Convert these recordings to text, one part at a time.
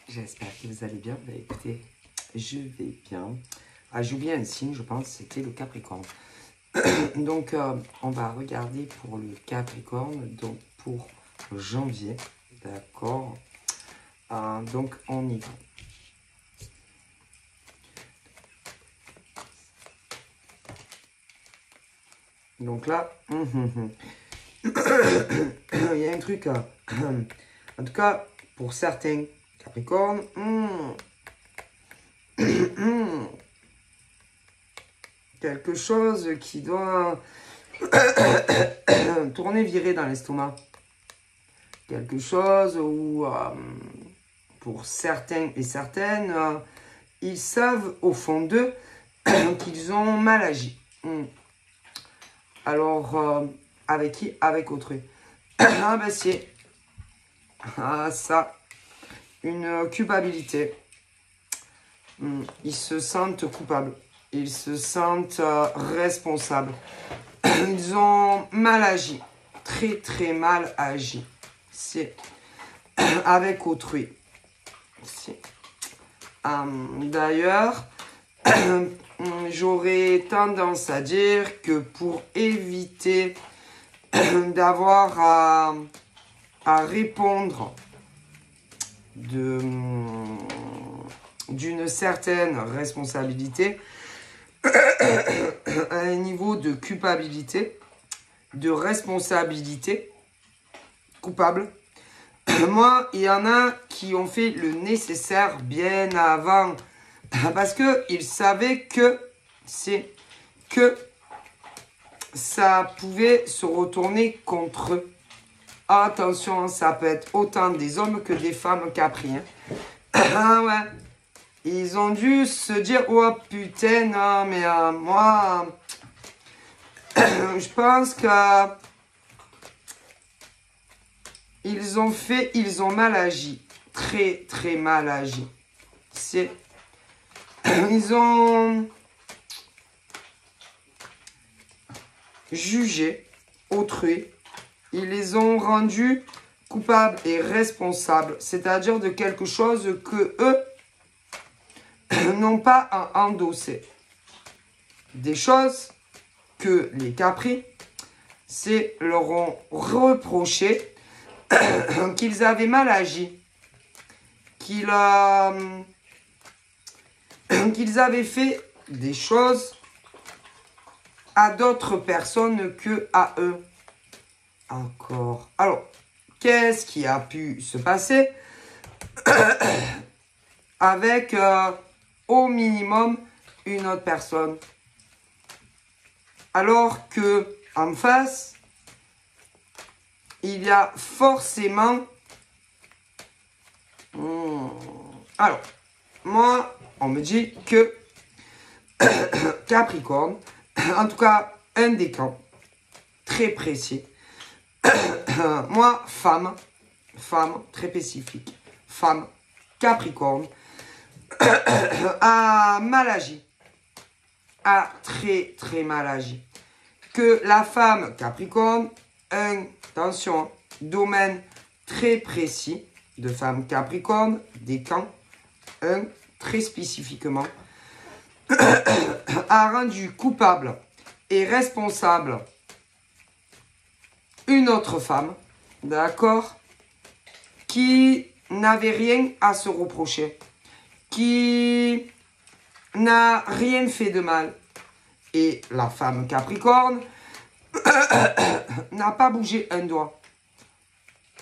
J'espère que vous allez bien. Bah, écoutez, je vais bien. Ah, j'ai oublié un signe, je pense, c'était le Capricorne. Donc, on va regarder pour le Capricorne, donc pour janvier. D'accord. Donc, on y va. Donc là, il y a un truc. En tout cas, pour certains Capricornes, quelque chose qui doit tourner, virer dans l'estomac. Quelque chose où, pour certains et certaines, ils savent au fond d'eux qu'ils ont mal agi. Alors, avec qui? Avec autrui. Ah ben c'est ça, une culpabilité. Ils se sentent coupables. Ils se sentent responsables. Ils ont mal agi. Très très mal agi. C'est avec autrui. D'ailleurs, j'aurais tendance à dire que pour éviter d'avoir à répondre d'une certaine responsabilité, à un niveau de culpabilité, de responsabilité, coupable. Moi, il y en a qui ont fait le nécessaire bien avant, parce qu'ils savaient que ça pouvait se retourner contre eux. Attention, ça peut être autant des hommes que des femmes Capri. Ah ouais. Ils ont dû se dire, oh putain, non, mais moi, je pense que ils ont mal agi. Très, très mal agi. Ils ont jugé autrui. Ils les ont rendus coupables et responsables. C'est-à-dire de quelque chose que eux n'ont pas à endosser. Des choses que les Capri, leur ont reproché qu'ils avaient mal agi, qu'ils avaient fait des choses à d'autres personnes que à eux. Encore. Alors, qu'est-ce qui a pu se passer avec au minimum une autre personne? Alors que en face, il y a forcément... Alors, moi, on me dit que Capricorne, en tout cas, un décan très précis. Moi, femme, très spécifique, femme, Capricorne, a mal agi, a très très mal agi. Que la femme Capricorne, attention, domaine très précis de femme Capricorne, décan, très spécifiquement, a rendu coupable et responsable une autre femme, d'accord, qui n'avait rien à se reprocher, qui n'a rien fait de mal. Et la femme Capricorne n'a pas bougé un doigt.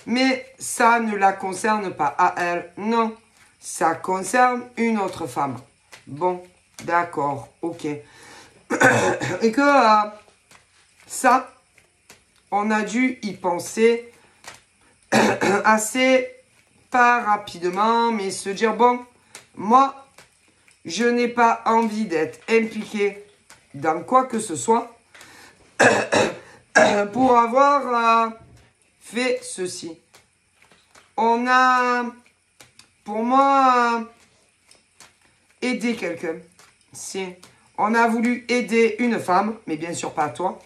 Mais ça ne la concerne pas à elle, non. Ça concerne une autre femme. Bon, d'accord, ok. Et que ça... on a dû y penser assez, pas rapidement, mais se dire, bon, moi, je n'ai pas envie d'être impliqué dans quoi que ce soit pour avoir fait ceci. On a, pour moi, aidé quelqu'un. On a voulu aider une femme, mais bien sûr pas toi,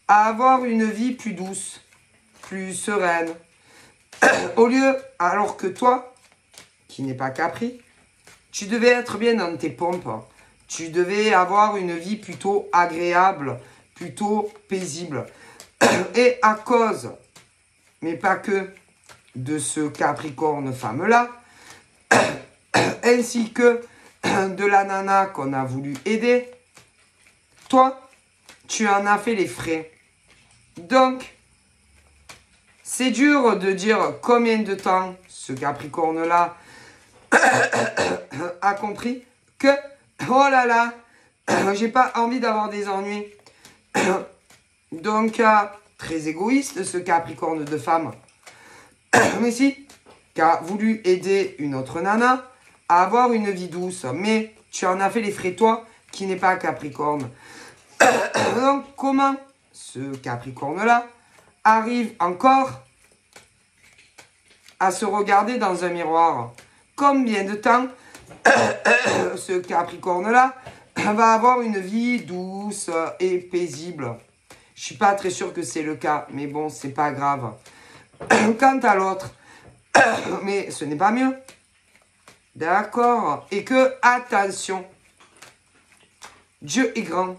à avoir une vie plus douce, plus sereine. Au lieu, alors que toi, qui n'est pas Capri, tu devais être bien dans tes pompes. Tu devais avoir une vie plutôt agréable, plutôt paisible. Et à cause, mais pas que, de ce Capricorne femme-là, ainsi que de la nana qu'on a voulu aider, toi, tu en as fait les frais. Donc, c'est dur de dire combien de temps ce Capricorne-là a compris que, oh là là, j'ai pas envie d'avoir des ennuis. Donc, très égoïste ce Capricorne de femme. Mais si, qui a voulu aider une autre nana à avoir une vie douce. Mais tu en as fait les frais, toi, qui n'est pas Capricorne. Donc, comment ce Capricorne-là arrive encore à se regarder dans un miroir? Combien de temps ce Capricorne-là va avoir une vie douce et paisible? Je suis pas très sûr que c'est le cas, mais bon, c'est pas grave. Quant à l'autre, mais ce n'est pas mieux. D'accord? Et que, attention, Dieu est grand.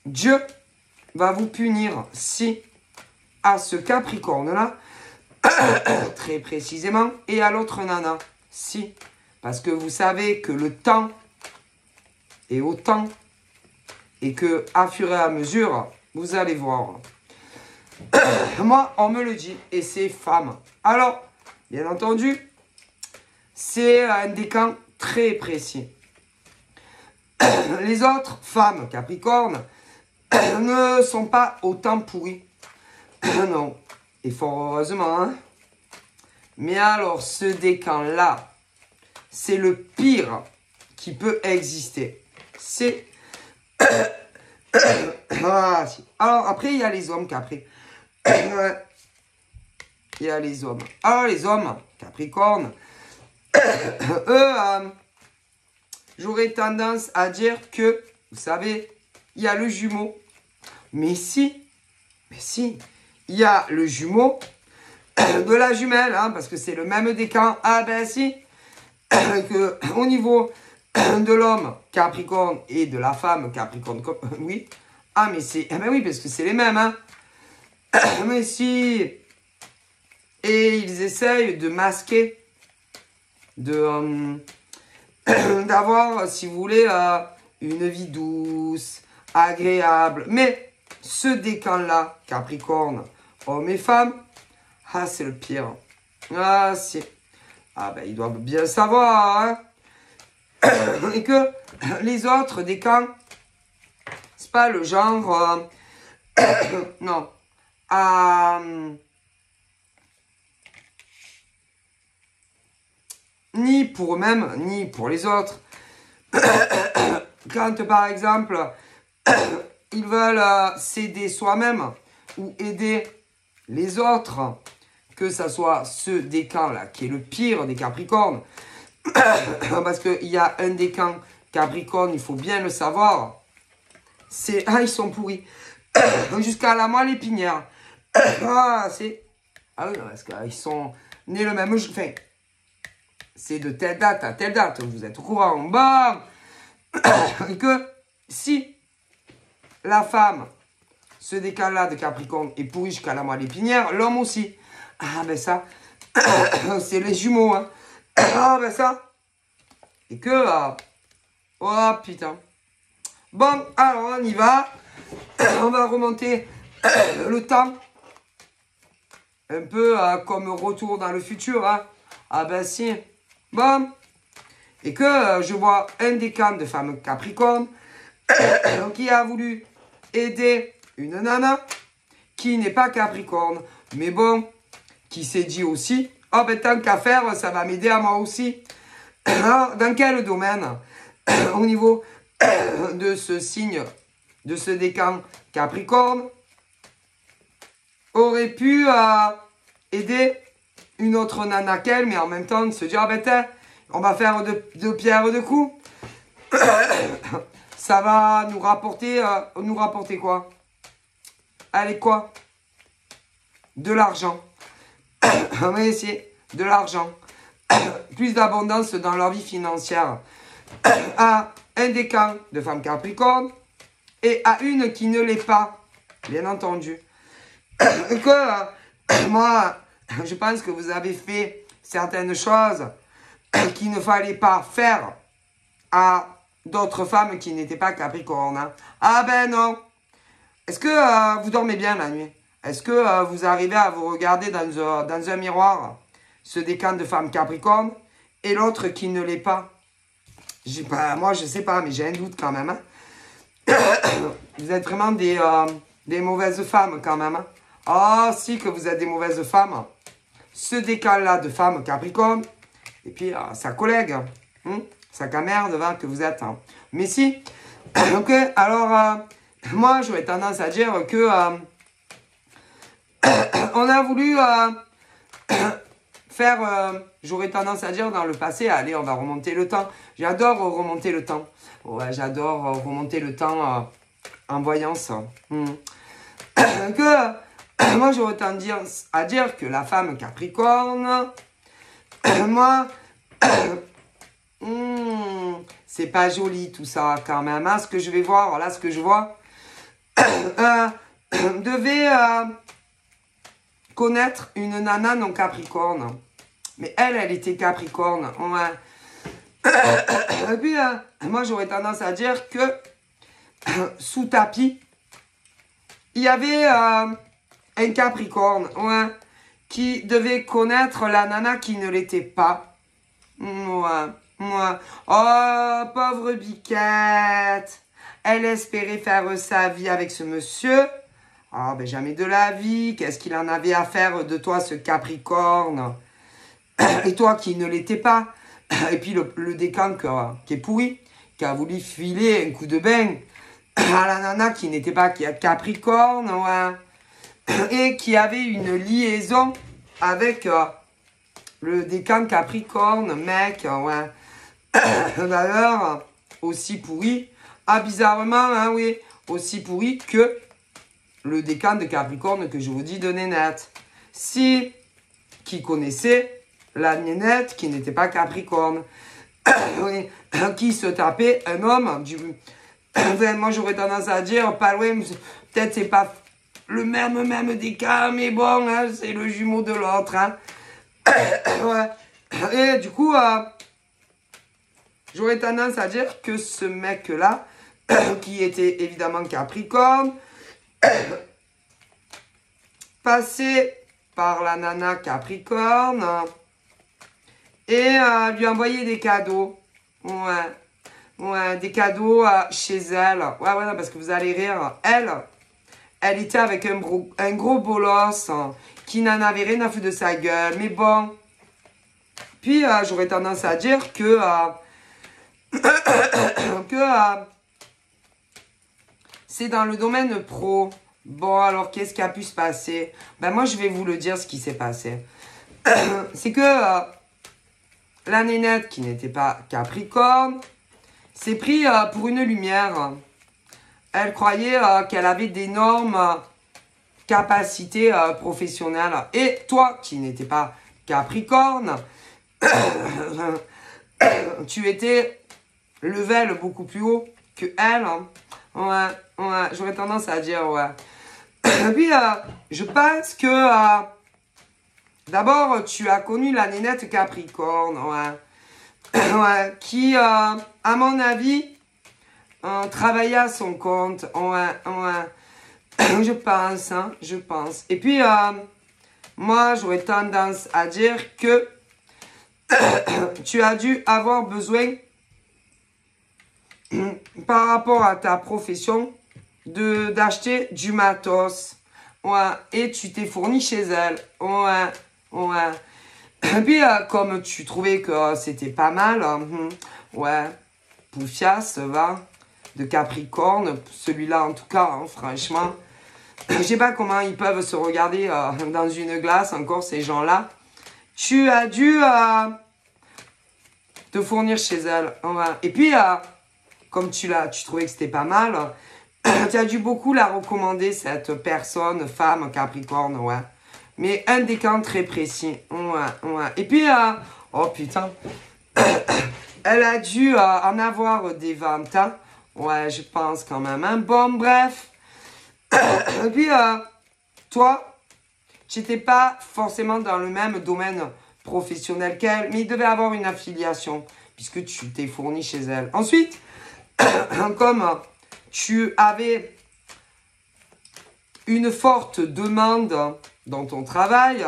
Dieu va vous punir si, à ce Capricorne-là, très précisément, et à l'autre nana, si. Parce que vous savez que le temps est au temps, et que, à fur et à mesure, vous allez voir. Moi, on me le dit, et c'est femme. Alors, bien entendu, c'est un décan très précis. Les autres femmes Capricorne ne sont pas autant pourries. Non, et fort heureusement. Hein. Mais alors, ce décan-là, c'est le pire qui peut exister. C'est... ah, si. Alors, après, il y a les hommes Capri. Il y a les hommes. Alors, les hommes Capricorne, eux, j'aurais tendance à dire que, vous savez, il y a le jumeau. Mais si, il y a le jumeau de la jumelle, hein, parce que c'est le même décan. Ah ben si, que au niveau de l'homme Capricorne et de la femme Capricorne, oui. Ah mais c'est, ah ben oui, parce que c'est les mêmes, hein. Mais si, et ils essayent de masquer, d'avoir, si vous voulez, une vie douce, agréable. Mais ce décan-là, Capricorne, hommes et femmes, ah, c'est le pire. Ah, si. Ah, ben, ils doivent bien savoir, hein. Et que les autres décans, c'est pas le genre, non, ni pour eux-mêmes, ni pour les autres. Quand, par exemple, ils veulent s'aider soi-même ou aider les autres, que ça soit ce décan-là, qui est le pire des Capricornes, parce qu'il y a un décan Capricorne, il faut bien le savoir, c'est... Ah, ils sont pourris. Jusqu'à la moelle épinière. Ah, c'est... Ah oui, parce qu'ils sont nés le même jour. Enfin, c'est de telle date à telle date, vous êtes au courant. Bon. Et que si la femme, ce décan-là de Capricorne, est pourri jusqu'à la moelle épinière, l'homme aussi. Ah, ben ça, c'est les jumeaux, hein. Ah, ben ça. Et que... oh, putain. Bon, alors, on y va. On va remonter le temps. Un peu comme retour dans le futur, hein. Ah, ben si. Bon. Et que je vois un décan de femme Capricorne qui a voulu aider une nana qui n'est pas Capricorne. Mais bon, qui s'est dit aussi, oh ben tant qu'à faire, ça va m'aider à moi aussi. Dans quel domaine? Au niveau de ce signe, de ce décan Capricorne, aurait pu aider une autre nana qu'elle, mais en même temps de se dire, ah ben tiens, on va faire deux pierres deux coups. Ça va nous rapporter quoi? Allez, quoi? De l'argent. On va essayer de l'argent. plus d'abondance dans leur vie financière à un décan de femme Capricorne et à une qui ne l'est pas, bien entendu. Moi, je pense que vous avez fait certaines choses qu'il ne fallait pas faire à d'autres femmes qui n'étaient pas Capricorne. Hein. Ah ben non. Est-ce que vous dormez bien la nuit? Est-ce que vous arrivez à vous regarder dans un miroir, ce décan de femme Capricorne, et l'autre qui ne l'est pas? Moi, je sais pas, mais j'ai un doute quand même. Hein. Vous êtes vraiment des mauvaises femmes quand même. Hein. Ah, si que vous êtes des mauvaises femmes. Ce décan-là de femme Capricorne, et puis sa collègue, sa camerde que vous êtes. Hein. Mais si. Ok, alors, moi, j'aurais tendance à dire que on a voulu faire, j'aurais tendance à dire dans le passé, allez, on va remonter le temps. J'adore remonter le temps. Ouais, j'adore remonter le temps en voyance. Moi, j'aurais tendance à dire que la femme Capricorne, moi, c'est pas joli tout ça quand même. Hein, ce que je vais voir, là, ce que je vois, devait connaître une nana non Capricorne. Mais elle était Capricorne. Ouais. Et puis, moi, j'aurais tendance à dire que sous tapis, il y avait un Capricorne qui devait connaître la nana qui ne l'était pas. Oh, pauvre biquette. Elle espérait faire sa vie avec ce monsieur. Ah, ben jamais de la vie. Qu'est-ce qu'il en avait à faire de toi, ce Capricorne? Et toi qui ne l'étais pas. Et puis le décan qui est pourri, qui a voulu filer un coup de bain à la nana qui n'était pas Capricorne, et qui avait une liaison avec le décan Capricorne, mec, D'ailleurs, aussi pourri, bizarrement, hein, oui, aussi pourri que le décan de Capricorne que je vous dis de Nénette. Si, qui connaissait la Nénette qui n'était pas Capricorne, oui, qui se tapait un homme du... moi, j'aurais tendance à dire, pas loin, peut-être c'est pas le même décan, mais bon, hein, c'est le jumeau de l'autre. Hein. Ouais. Et du coup, j'aurais tendance à dire que ce mec-là, qui était évidemment Capricorne, passait par la nana Capricorne et lui envoyait des cadeaux. Ouais, des cadeaux chez elle. Ouais, non, parce que vous allez rire. Elle était avec un gros bolos qui n'en avait rien à foutre de sa gueule. Mais bon. Puis, j'aurais tendance à dire que... c'est dans le domaine pro. Bon, alors, qu'est-ce qui a pu se passer? Ben, moi, je vais vous le dire, ce qui s'est passé. C'est que la Nénette, qui n'était pas Capricorne, s'est pris pour une lumière. Elle croyait qu'elle avait d'énormes capacités professionnelles. Et toi, qui n'étais pas Capricorne, tu étais level beaucoup plus haut que elle. Hein. Ouais, j'aurais tendance à dire, ouais. Et puis, je pense que, d'abord, tu as connu la Nénette Capricorne, ouais, qui, à mon avis, travaillait à son compte, je pense, hein, je pense. Et puis, moi, j'aurais tendance à dire que tu as dû avoir besoin, par rapport à ta profession, d'acheter du matos. Ouais, et tu t'es fourni chez elle. Ouais. Et puis, comme tu trouvais que c'était pas mal, ouais, Poufias, va, de Capricorne, celui-là en tout cas, hein, franchement, je sais pas comment ils peuvent se regarder dans une glace, encore ces gens-là. Tu as dû te fournir chez elle. Ouais. Et puis, comme tu trouvais que c'était pas mal, tu as dû beaucoup la recommander, cette personne, femme, Capricorne, ouais. Mais un décan très précis, ouais. Et puis, Oh putain. Elle a dû en avoir des 20 ans. Ouais, je pense quand même. Hein. Bon, bref. Et puis, toi, tu n'étais pas forcément dans le même domaine professionnel qu'elle, mais il devait avoir une affiliation, puisque tu t'es fourni chez elle. Ensuite, comme tu avais une forte demande dans ton travail,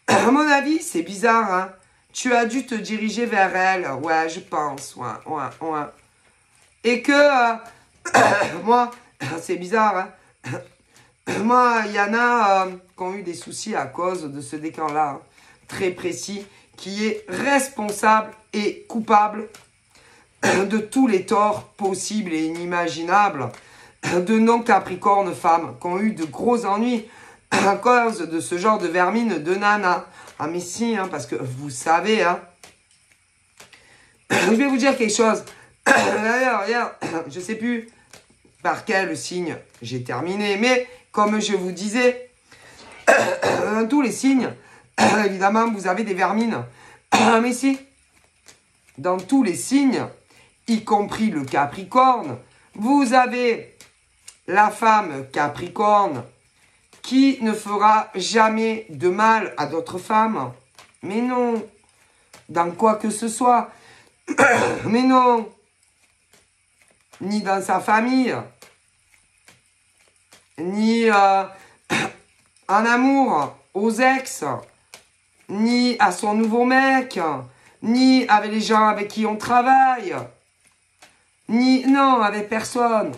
à mon avis, c'est bizarre, hein. Tu as dû te diriger vers elle. Ouais, je pense. Ouais. Et que, moi, c'est bizarre, hein. Moi, il y en a qui ont eu des soucis à cause de ce décan-là, hein, très précis, qui est responsable et coupable de tous les torts possibles et inimaginables de non-capricornes femmes qui ont eu de gros ennuis à cause de ce genre de vermine de nana. Ah mais si, hein, parce que vous savez, hein, je vais vous dire quelque chose. D'ailleurs, je sais plus par quel signe j'ai terminé, mais comme je vous disais, tous les signes, évidemment, vous avez des vermines. Mais si, dans tous les signes, y compris le Capricorne, vous avez la femme Capricorne qui ne fera jamais de mal à d'autres femmes. Mais non, dans quoi que ce soit. Mais non, ni dans sa famille, ni en amour aux ex, ni à son nouveau mec, ni avec les gens avec qui on travaille, ni, non, avec personne.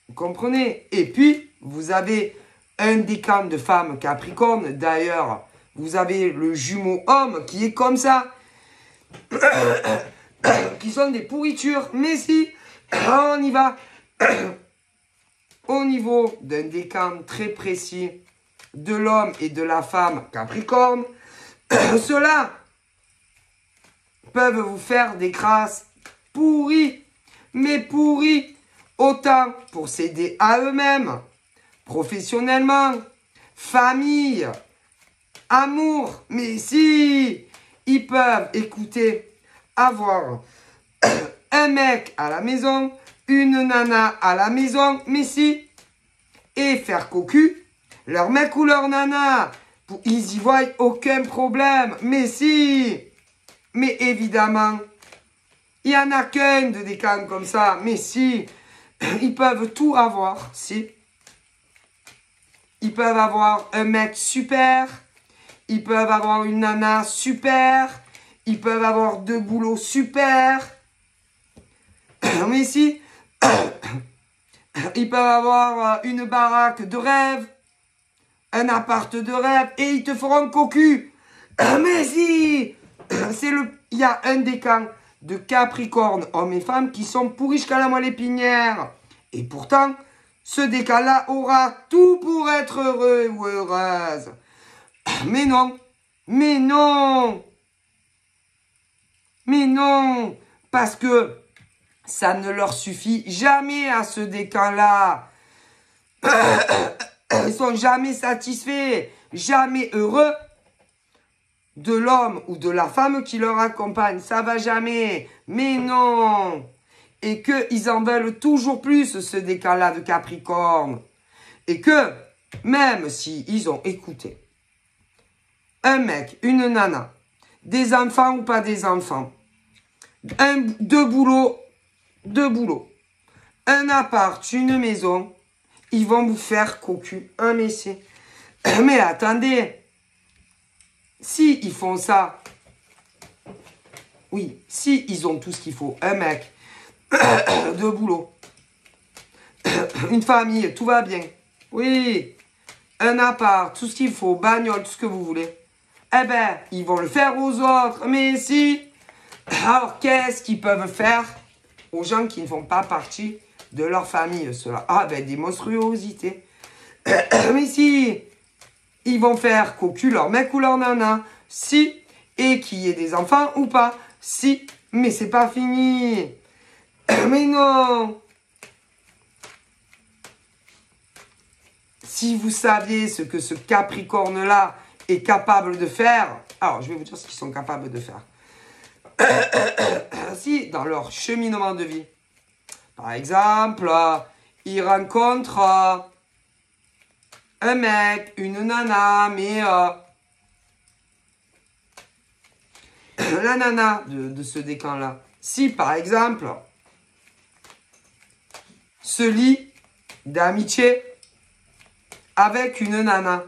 Vous comprenez? Et puis, vous avez un décan de femmes Capricorne. D'ailleurs, vous avez le jumeau homme qui est comme ça. Qui sont des pourritures. Mais si, on y va. Au niveau d'un décan très précis de l'homme et de la femme Capricorne, ceux-là peuvent vous faire des crasses pourries, mais pourries, autant pour s'aider à eux-mêmes, professionnellement, famille, amour, mais si, ils peuvent, écouter, avoir un mec à la maison, une nana à la maison, mais si, et faire cocu, leur mec ou leur nana, ils y voient aucun problème, mais si, mais évidemment, il y en a qu'un de décan comme ça, mais si, ils peuvent tout avoir, si. Ils peuvent avoir un mec super, ils peuvent avoir une nana super, ils peuvent avoir deux boulots super, mais si, ils peuvent avoir une baraque de rêve, un appart de rêve, et ils te feront cocu. Mais si, il y a un décan de Capricorne, hommes et femmes, qui sont pourris jusqu'à la moelle épinière. Et pourtant, ce décan-là aura tout pour être heureux ou heureuse. Mais non, mais non, mais non, parce que ça ne leur suffit jamais à ce décan-là. Ils sont jamais satisfaits, jamais heureux de l'homme ou de la femme qui leur accompagne. Ça va jamais. Mais non. Et qu'ils en veulent toujours plus, ce décan-là de Capricorne. Et que, même s'ils ont écouté un mec, une nana, des enfants ou pas des enfants, deux boulots, un appart, une maison, ils vont vous faire cocu, un messie. Mais attendez, si ils font ça, oui, si ils ont tout ce qu'il faut, un mec, deux boulots, une famille, tout va bien, oui, un appart, tout ce qu'il faut, bagnole, tout ce que vous voulez, eh ben, ils vont le faire aux autres, mais si, alors qu'est-ce qu'ils peuvent faire aux gens qui ne font pas partie de leur famille, cela? Ah ben, des monstruosités. Mais si, ils vont faire cocu leur mec ou leur nana, si, et qu'il y ait des enfants ou pas, si, mais c'est pas fini. Mais non. Si vous saviez ce que ce Capricorne-là est capable de faire, alors je vais vous dire ce qu'ils sont capables de faire. si, dans leur cheminement de vie. Par exemple, ils rencontrent un mec, une nana, mais la nana de ce décan-là, si par exemple, se lie d'amitié avec une nana,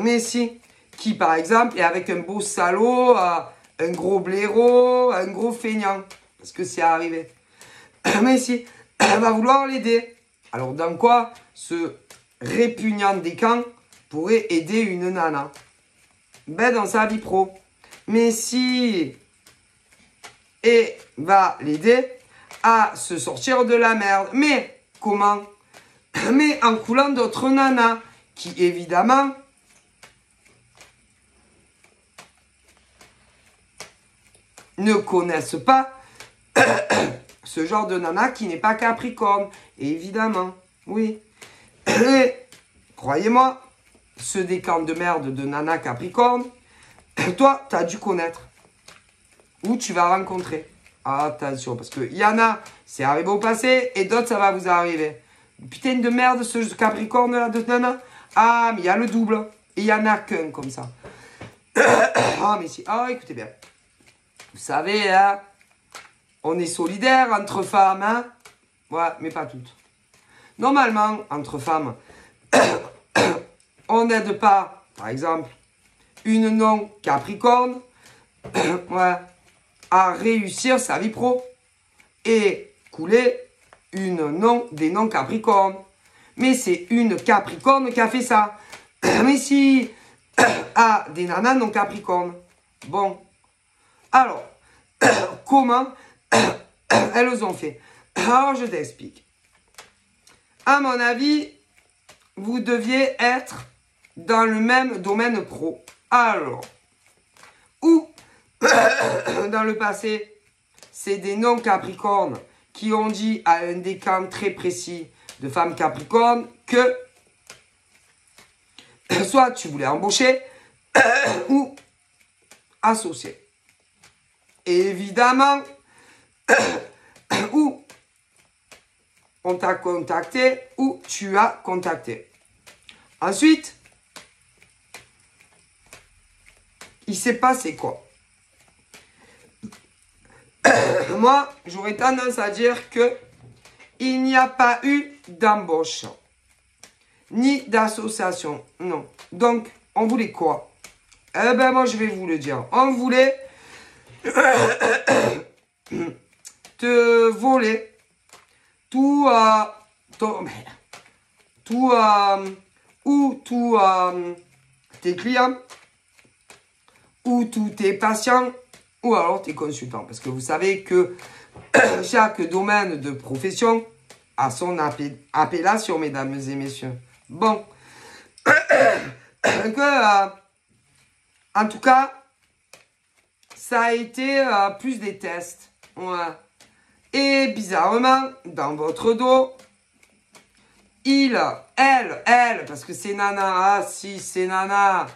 mais si, qui par exemple est avec un beau salaud, un gros blaireau, un gros feignant, parce que c'est arrivé. Mais si, elle va vouloir l'aider. Alors dans quoi ce répugnant décan pourrait aider une nana? Ben dans sa vie pro. Mais si, et va l'aider à se sortir de la merde. Mais comment? Mais en coulant d'autres nanas qui évidemment ne connaissent pas ce genre de nana qui n'est pas Capricorne. Évidemment, oui. Et croyez-moi, ce décan de merde de nana Capricorne, toi, tu as dû connaître. Ou tu vas rencontrer. Attention, parce qu'il y en a, c'est arrivé au passé, et d'autres, ça va vous arriver. Putain de merde, ce Capricorne-là de nana. Ah, mais il y a le double. Et il n'y en a qu'un comme ça. Ah, mais si. Ah, écoutez bien. Vous savez, hein, on est solidaires entre femmes, hein. Ouais, mais pas toutes. Normalement, entre femmes, on n'aide pas, par exemple, une non-Capricorne, ouais, à réussir sa vie pro et couler des non-Capricornes. Mais c'est une Capricorne qui a fait ça. Mais si, à des nanas non-Capricornes. Bon. Alors, comment elles ont fait? Alors, je t'explique. À mon avis, vous deviez être dans le même domaine pro. Alors, ou dans le passé, c'est des non-Capricornes qui ont dit à un décan très précis de femmes Capricornes que soit tu voulais embaucher ou associer. Et évidemment, ou on t'a contacté ou tu as contacté. Ensuite, il s'est passé quoi? Moi, j'aurais tendance à dire que il n'y a pas eu d'embauche, ni d'association, non. Donc, on voulait quoi? Eh ben, moi, je vais vous le dire. On voulait te voler tout, tes clients, ou tous tes patients, ou alors tes consultants. Parce que vous savez que chaque domaine de profession a son appellation, mesdames et messieurs. Bon. En tout cas, ça a été plus des tests. Ouais. Et bizarrement, dans votre dos, elle, parce que c'est nana, ah si, c'est nana,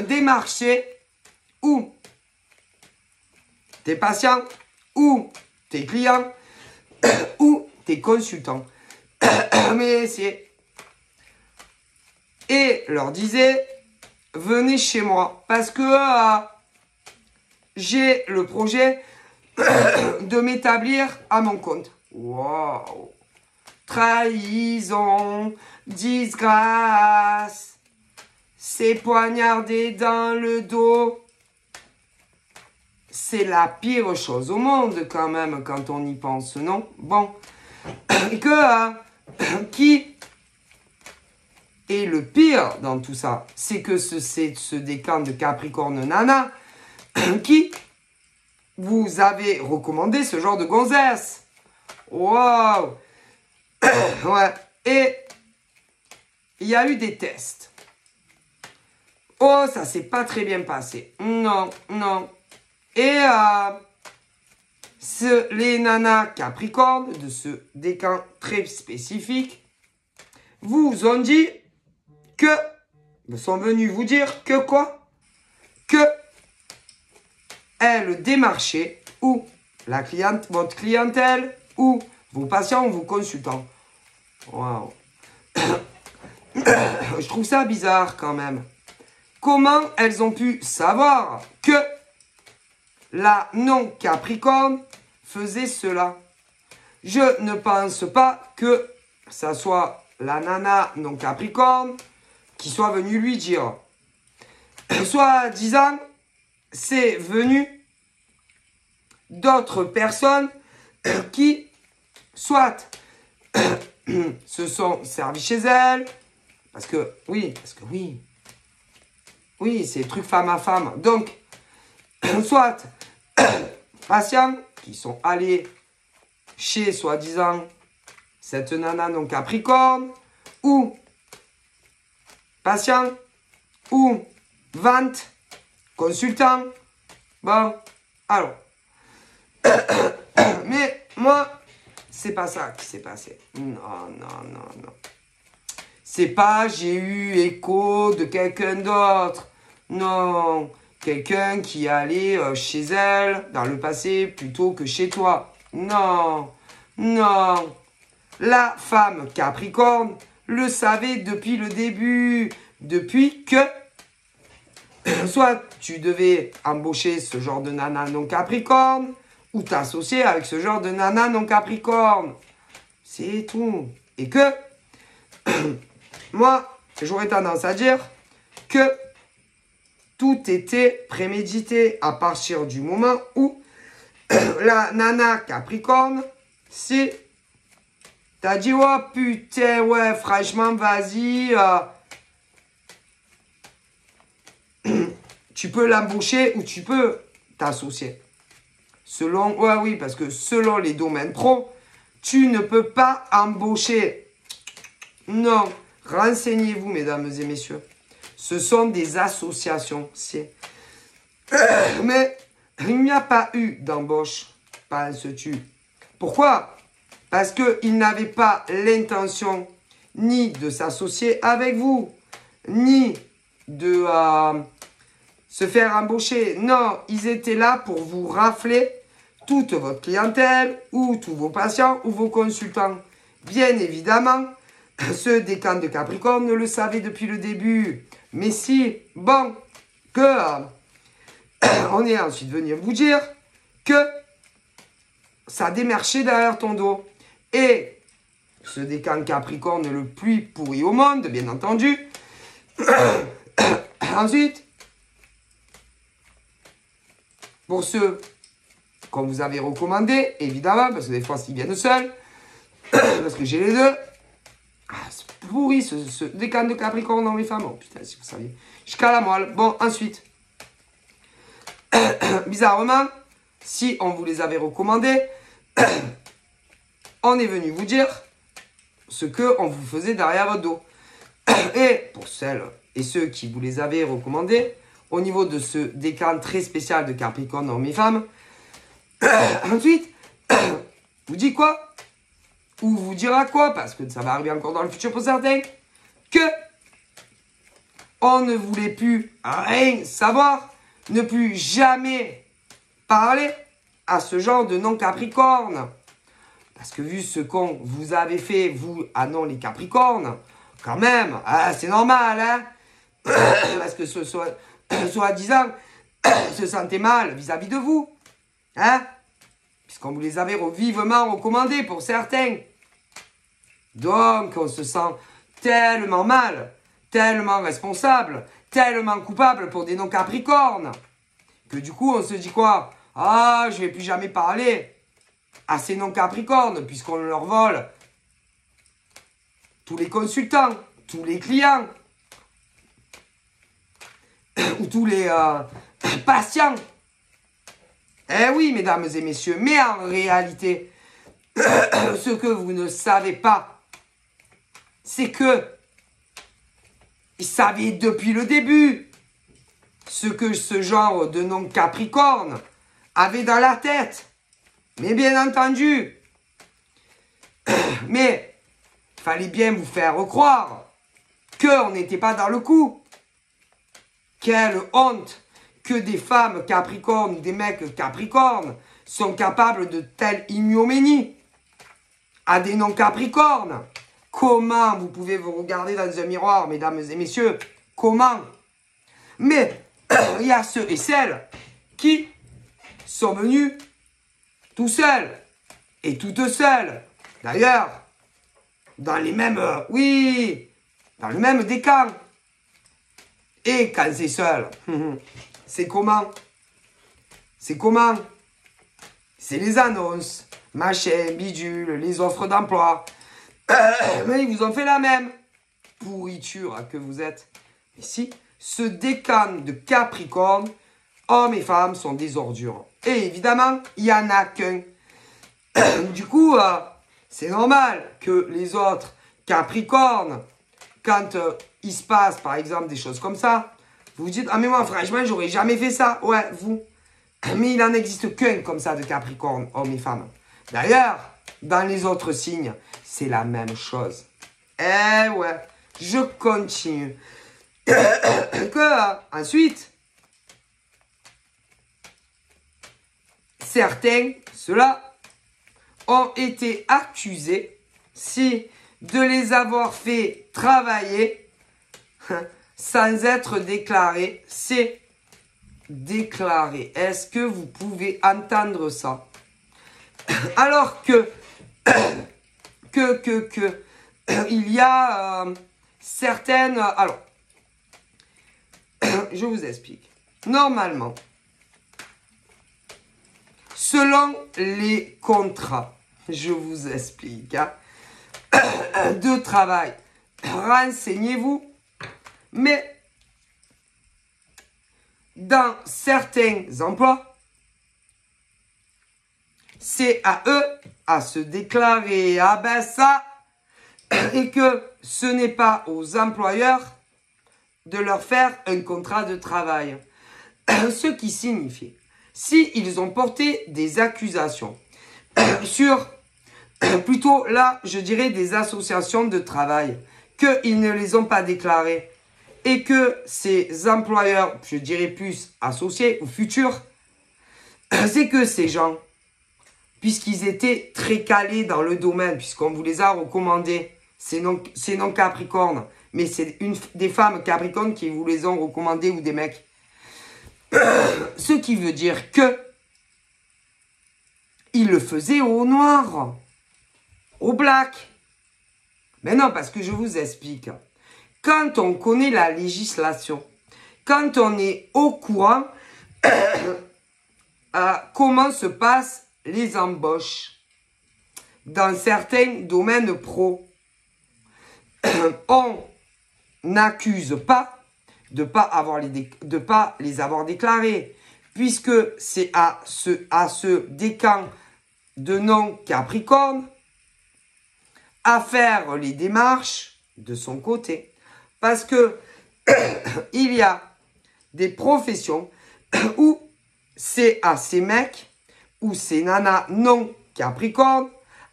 des marchés ou tes patients ou tes clients ou tes consultants. Mais c'est... Et leur disait, venez chez moi parce que j'ai le projet de m'établir à mon compte. Wow. Trahison, disgrâce, c'est poignardé dans le dos. C'est la pire chose au monde quand même quand on y pense, non? Bon. Et que qui est le pire dans tout ça? C'est que c'est ce décan de Capricorne nana qui vous avez recommandé ce genre de gonzesse. Wow. Ouais. Et il y a eu des tests. Oh, ça s'est pas très bien passé. Non, non. Et les nanas Capricorne de ce décan très spécifique vous ont dit que, sont venus vous dire que quoi? Que elle démarchait ou votre clientèle ou vos patients ou vos consultants. Wow. Je trouve ça bizarre quand même. Comment elles ont pu savoir que la non-capricorne faisait cela? Je ne pense pas que ça soit la nana non-capricorne qui soit venue lui dire. Soit disant, c'est venu d'autres personnes qui, soit se sont servis chez elle, parce que oui, c'est truc femme à femme. Donc, soit patients qui sont allés chez, soi-disant, cette nana non capricorne, ou patient, ou vente, consultant. Bon, alors. Mais moi, c'est pas ça qui s'est passé. Non. C'est pas j'ai eu écho de quelqu'un d'autre. Non, quelqu'un qui est allé chez elle dans le passé plutôt que chez toi. Non. La femme Capricorne le savait depuis le début. Depuis que soit tu devais embaucher ce genre de nana non Capricorne ou t'associer avec ce genre de nana non Capricorne. C'est tout. Et que moi, j'aurais tendance à dire que tout était prémédité à partir du moment où la nana Capricorne, si t'as dit, oh putain, ouais, franchement, vas-y, tu peux l'embaucher ou tu peux t'associer. Selon, ouais, oui, parce que selon les domaines pro, tu ne peux pas embaucher. Non, renseignez-vous, mesdames et messieurs. Ce sont des associations. Mais il n'y a pas eu d'embauche, penses-tu? Pourquoi? Parce qu'ils n'avaient pas l'intention ni de s'associer avec vous, ni de se faire embaucher. Non, ils étaient là pour vous rafler toute votre clientèle, ou tous vos patients, ou vos consultants. Bien évidemment, ceux des camps de Capricorne le savaient depuis le début. Mais si, bon, que on est ensuite venu vous dire que ça démarchait derrière ton dos. Et ce décan Capricorne le plus pourri au monde, bien entendu. Ensuite, pour ceux qu'on vous avait recommandés, évidemment, parce que des fois, ils viennent seuls, parce que j'ai les deux. Ah, c'est pourri, ce décan de Capricorne dans mes femmes. Oh putain, si vous saviez. Jusqu'à la moelle. Bon, ensuite. Bizarrement, si on vous les avait recommandés, on est venu vous dire ce qu'on vous faisait derrière votre dos. Et pour celles et ceux qui vous les avaient recommandés, au niveau de ce décan très spécial de Capricorne dans mes femmes, ensuite, vous dit quoi? Ou vous dira quoi? Parce que ça va arriver encore dans le futur pour certains. Que on ne voulait plus rien savoir, ne plus jamais parler à ce genre de non-capricorne. Parce que vu ce qu'on vous avait fait, vous, ah non, les capricornes, quand même, c'est normal, hein. Parce que soi-disant, se sentait mal vis-à-vis de vous, hein. Puisqu'on vous les avait vivement recommandés pour certains. Donc, on se sent tellement mal, tellement responsable, tellement coupable pour des non-capricornes, que du coup, on se dit quoi? Ah, je vais plus jamais parler à ces non-capricornes, puisqu'on leur vole tous les consultants, tous les clients, ou tous les patients. Eh oui, mesdames et messieurs, mais en réalité, ce que vous ne savez pas, c'est que ils savaient depuis le début ce que ce genre de non-capricorne avait dans la tête. Mais bien entendu, mais fallait bien vous faire croire qu'on n'était pas dans le coup. Quelle honte, que des femmes capricornes ou des mecs capricornes sont capables de telles ignominies à des non-capricornes? Comment vous pouvez vous regarder dans un miroir, mesdames et messieurs? Comment? Mais il y a ceux et celles qui sont venus tout seuls et toutes seules. D'ailleurs, dans les mêmes, oui, dans le même décan. Et quand c'est seul, c'est comment? C'est comment? C'est les annonces, machin, bidule, les offres d'emploi. Mais ils vous ont fait la même pourriture que vous êtes. Ici, ce décan de Capricorne, hommes et femmes sont des ordures. Et évidemment, il n'y en a qu'un. Du coup, c'est normal que les autres Capricornes, quand il se passe par exemple des choses comme ça, vous vous dites, ah mais moi franchement, j'aurais jamais fait ça. Ouais, vous. Mais il n'en existe qu'un comme ça de Capricorne, hommes et femmes. D'ailleurs, dans les autres signes, c'est la même chose. Eh ouais, je continue. Ensuite, certains, ceux-là, ont été accusés de les avoir fait travailler sans être déclarés. C'est déclaré. Est-ce que vous pouvez entendre ça? Alors que il y a certaines... Alors, je vous explique. Normalement, selon les contrats, je vous explique, hein, de travail, renseignez-vous, mais dans certains emplois, c'est à eux à se déclarer. Ah ben ça, et que ce n'est pas aux employeurs de leur faire un contrat de travail. Ce qui signifie, si ils ont porté des accusations sur, plutôt là, je dirais des associations de travail, qu'ils ne les ont pas déclarées, et que ces employeurs, je dirais plus associés ou futurs, c'est que ces gens, puisqu'ils étaient très calés dans le domaine, puisqu'on vous les a recommandés, c'est non Capricorne, mais c'est des femmes Capricornes qui vous les ont recommandés ou des mecs. Ce qui veut dire que ils le faisaient au noir, au black. Mais non, parce que je vous explique. Quand on connaît la législation, quand on est au courant comment se passent les embauches dans certains domaines pro, on n'accuse pas de pas les avoir déclarés, puisque c'est à ce décan de non-Capricorne à faire les démarches de son côté. Parce que il y a des professions où c'est à ces mecs ou ces nanas non-Capricorne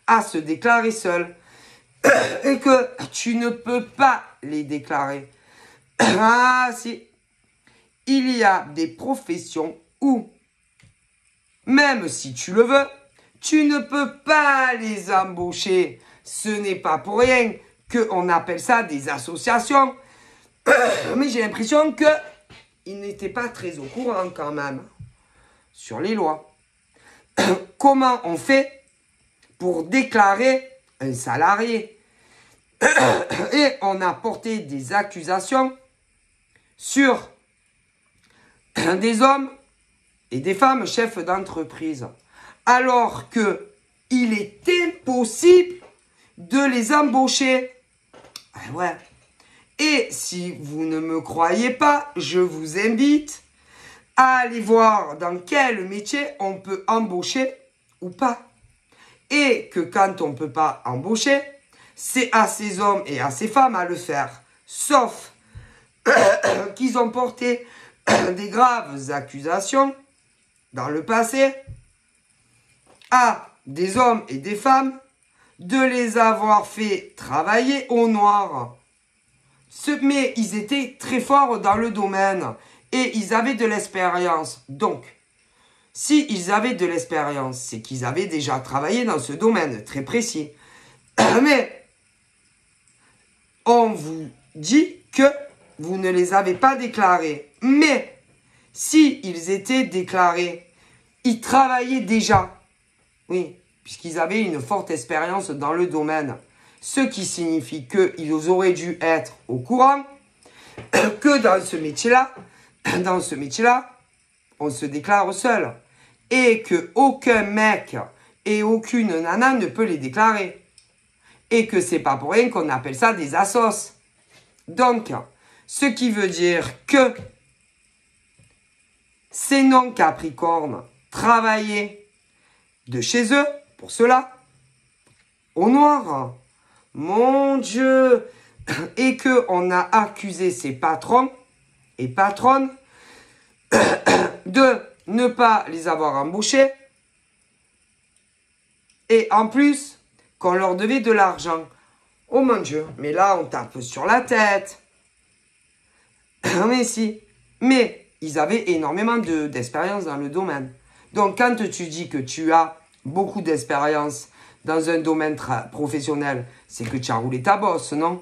à se déclarer seuls. Et que tu ne peux pas les déclarer. Ah si. Il y a des professions où, même si tu le veux, tu ne peux pas les embaucher. Ce n'est pas pour rien qu'on appelle ça des associations. Mais j'ai l'impression qu'ils n'étaient pas très au courant quand même sur les lois. Comment on fait pour déclarer un salarié? Et on a porté des accusations sur des hommes et des femmes chefs d'entreprise, alors que il est impossible de les embaucher. Ah ouais. Et si vous ne me croyez pas, je vous invite à aller voir dans quel métier on peut embaucher ou pas. Et que quand on ne peut pas embaucher, c'est à ces hommes et à ces femmes à le faire. Sauf qu'ils ont porté des graves accusations dans le passé à des hommes et des femmes de les avoir fait travailler au noir. Mais ils étaient très forts dans le domaine. et ils avaient de l'expérience. Donc, si ils avaient de l'expérience, c'est qu'ils avaient déjà travaillé dans ce domaine très précis. Mais on vous dit que vous ne les avez pas déclarés. Mais si ils étaient déclarés, ils travaillaient déjà. Oui, puisqu'ils avaient une forte expérience dans le domaine. Ce qui signifie qu'ils auraient dû être au courant que dans ce métier-là, on se déclare seul. Et que aucun mec et aucune nana ne peut les déclarer. Et que c'est pas pour rien qu'on appelle ça des assos. Donc, ce qui veut dire que ces non-capricornes travaillaient de chez eux, pour cela, au noir. Mon Dieu! Et qu'on a accusé ces patrons et patronnes de ne pas les avoir embauchés. Et en plus, qu'on leur devait de l'argent. Oh mon Dieu, mais là, on tape sur la tête. Mais si. Mais ils avaient énormément d'expérience dans le domaine. Donc, quand tu dis que tu as beaucoup d'expérience dans un domaine professionnel, c'est que tu as roulé ta bosse, non?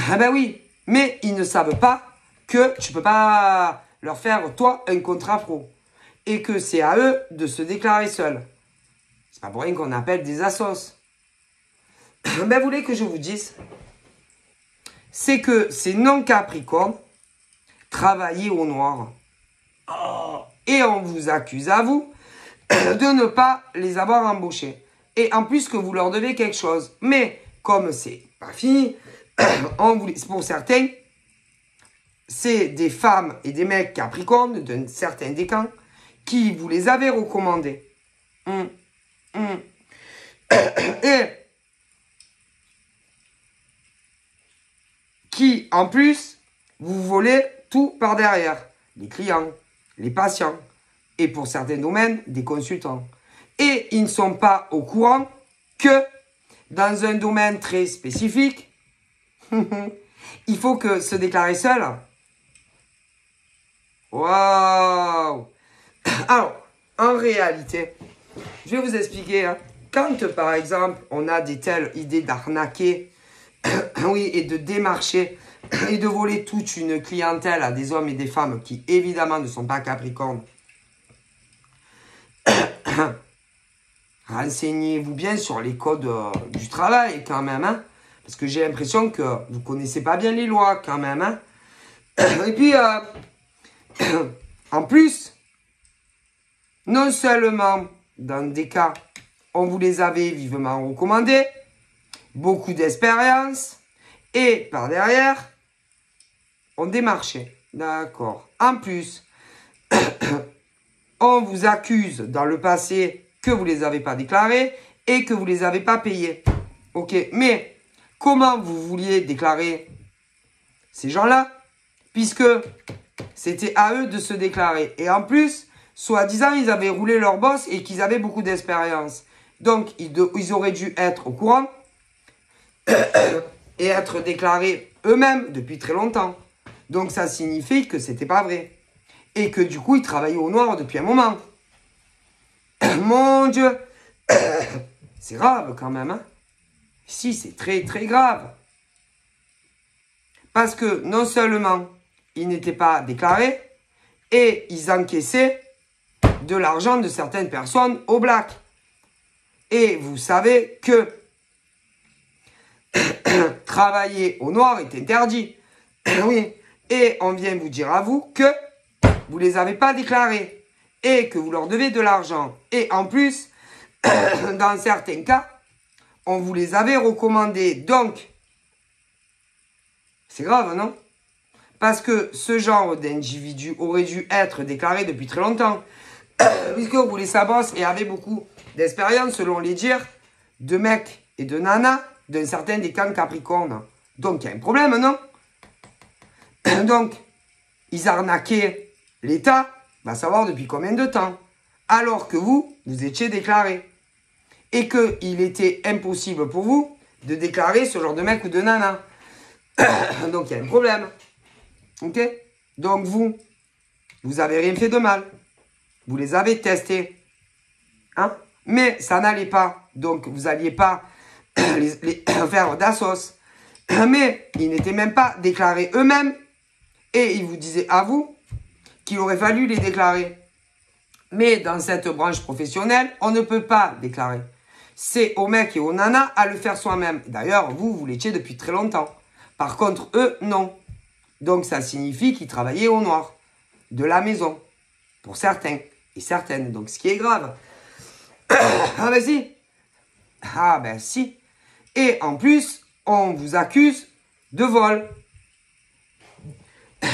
Ah ben oui, mais ils ne savent pas que tu ne peux pas leur faire, toi, un contrat pro. Et que c'est à eux de se déclarer seuls. C'est pas pour rien qu'on appelle des assos. Ben vous voulez que je vous dise? C'est que ces non-capricornes travaillaient au noir. Et on vous accuse à vous de ne pas les avoir embauchés. Et en plus que vous leur devez quelque chose. Mais comme c'est pas fini, pour certains, c'est des femmes et des mecs capricornes d'un certain décan qui vous les avez recommandés. Et qui, en plus, vous volez tout par derrière. Les clients, les patients, et pour certains domaines, des consultants. Et ils ne sont pas au courant que dans un domaine très spécifique, il faut que se déclarer seul. Waouh! Alors, en réalité, je vais vous expliquer. Hein, quand, par exemple, on a des telles idées d'arnaquer, oui, et de démarcher, et de voler toute une clientèle à des hommes et des femmes qui, évidemment, ne sont pas capricornes, renseignez-vous bien sur les codes du travail, quand même, hein, parce que j'ai l'impression que vous ne connaissez pas bien les lois, quand même, hein. Et puis, en plus, non seulement, dans des cas, on vous les avait vivement recommandés, beaucoup d'expérience, et par derrière, on démarchait. D'accord. En plus, on vous accuse dans le passé que vous ne les avez pas déclarés et que vous ne les avez pas payés. Ok, mais comment vous vouliez déclarer ces gens-là, puisque c'était à eux de se déclarer. Et en plus, soi-disant, ils avaient roulé leur boss et qu'ils avaient beaucoup d'expérience. Donc, ils auraient dû être au courant et être déclarés eux-mêmes depuis très longtemps. Donc, ça signifie que c'était pas vrai. Et que du coup, ils travaillaient au noir depuis un moment. Mon Dieu! C'est grave quand même, hein? Si, c'est très très grave. Parce que non seulement ils n'étaient pas déclarés, et ils encaissaient de l'argent de certaines personnes au black. Et vous savez que travailler au noir est interdit. Oui. Et on vient vous dire à vous que vous ne les avez pas déclarés et que vous leur devez de l'argent. Et en plus, dans certains cas, on vous les avait recommandés. Donc, c'est grave, non? Parce que ce genre d'individu aurait dû être déclaré depuis très longtemps. Puisque vous les sabossez et avez beaucoup d'expérience, selon les dires, de mecs et de nanas d'un certain décan capricorne. Donc, il y a un problème, non? Donc, ils arnaquaient l'État, va savoir depuis combien de temps. Alors que vous étiez déclaré. Et qu'il était impossible pour vous de déclarer ce genre de mec ou de nana. Donc, il y a un problème. Ok? Donc vous avez rien fait de mal. Vous les avez testés. Hein? Mais ça n'allait pas. Donc vous n'alliez pas les faire d'assos. Mais ils n'étaient même pas déclarés eux-mêmes. Et ils vous disaient à vous qu'il aurait fallu les déclarer. Mais dans cette branche professionnelle, on ne peut pas déclarer. C'est au mec et aux nanas à le faire soi-même. D'ailleurs, vous l'étiez depuis très longtemps. Par contre, eux, non. Donc, ça signifie qu'ils travaillaient au noir. De la maison. Pour certains et certaines. Donc, ce qui est grave. Ah ben si. Ah ben si. Et en plus, on vous accuse de vol.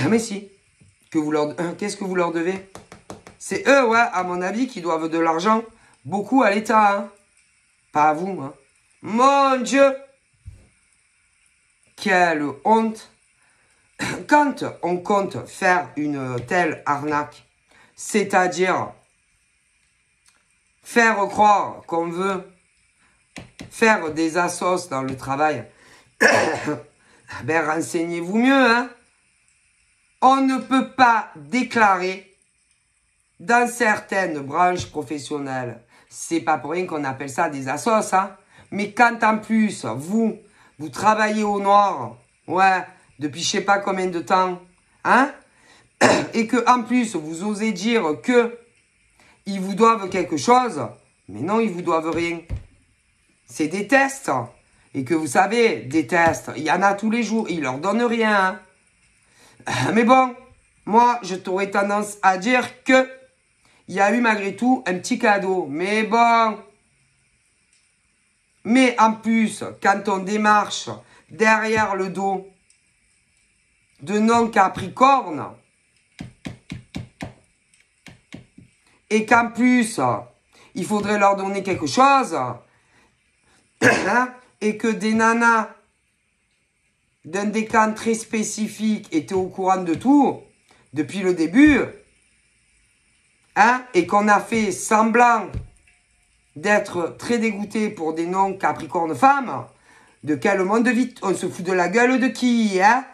Mais si. Qu'est-ce que vous leur devez? C'est eux, ouais, à mon avis, qui doivent de l'argent beaucoup à l'État. Hein. Pas à vous. Hein. Mon Dieu. Quelle honte. Quand on compte faire une telle arnaque, c'est-à-dire faire croire qu'on veut faire des assos dans le travail, ben renseignez-vous mieux, hein. On ne peut pas déclarer dans certaines branches professionnelles. C'est pas pour rien qu'on appelle ça des assos, hein. Mais quand en plus, vous travaillez au noir, ouais, depuis je sais pas combien de temps, hein, et que en plus, vous osez dire que ils vous doivent quelque chose, mais non, ils vous doivent rien. C'est des tests. Et que vous savez, des tests, il y en a tous les jours, ils leur donnent rien. Hein. Mais bon, moi, je t'aurais tendance à dire que il y a eu malgré tout un petit cadeau. Mais bon. Mais en plus, quand on démarche derrière le dos de non-capricorne, et qu'en plus, il faudrait leur donner quelque chose, hein, et que des nanas d'un décan très spécifique étaient au courant de tout, depuis le début, hein, et qu'on a fait semblant d'être très dégoûté pour des non-capricornes femmes, de quel monde vite on se fout de la gueule de qui, hein?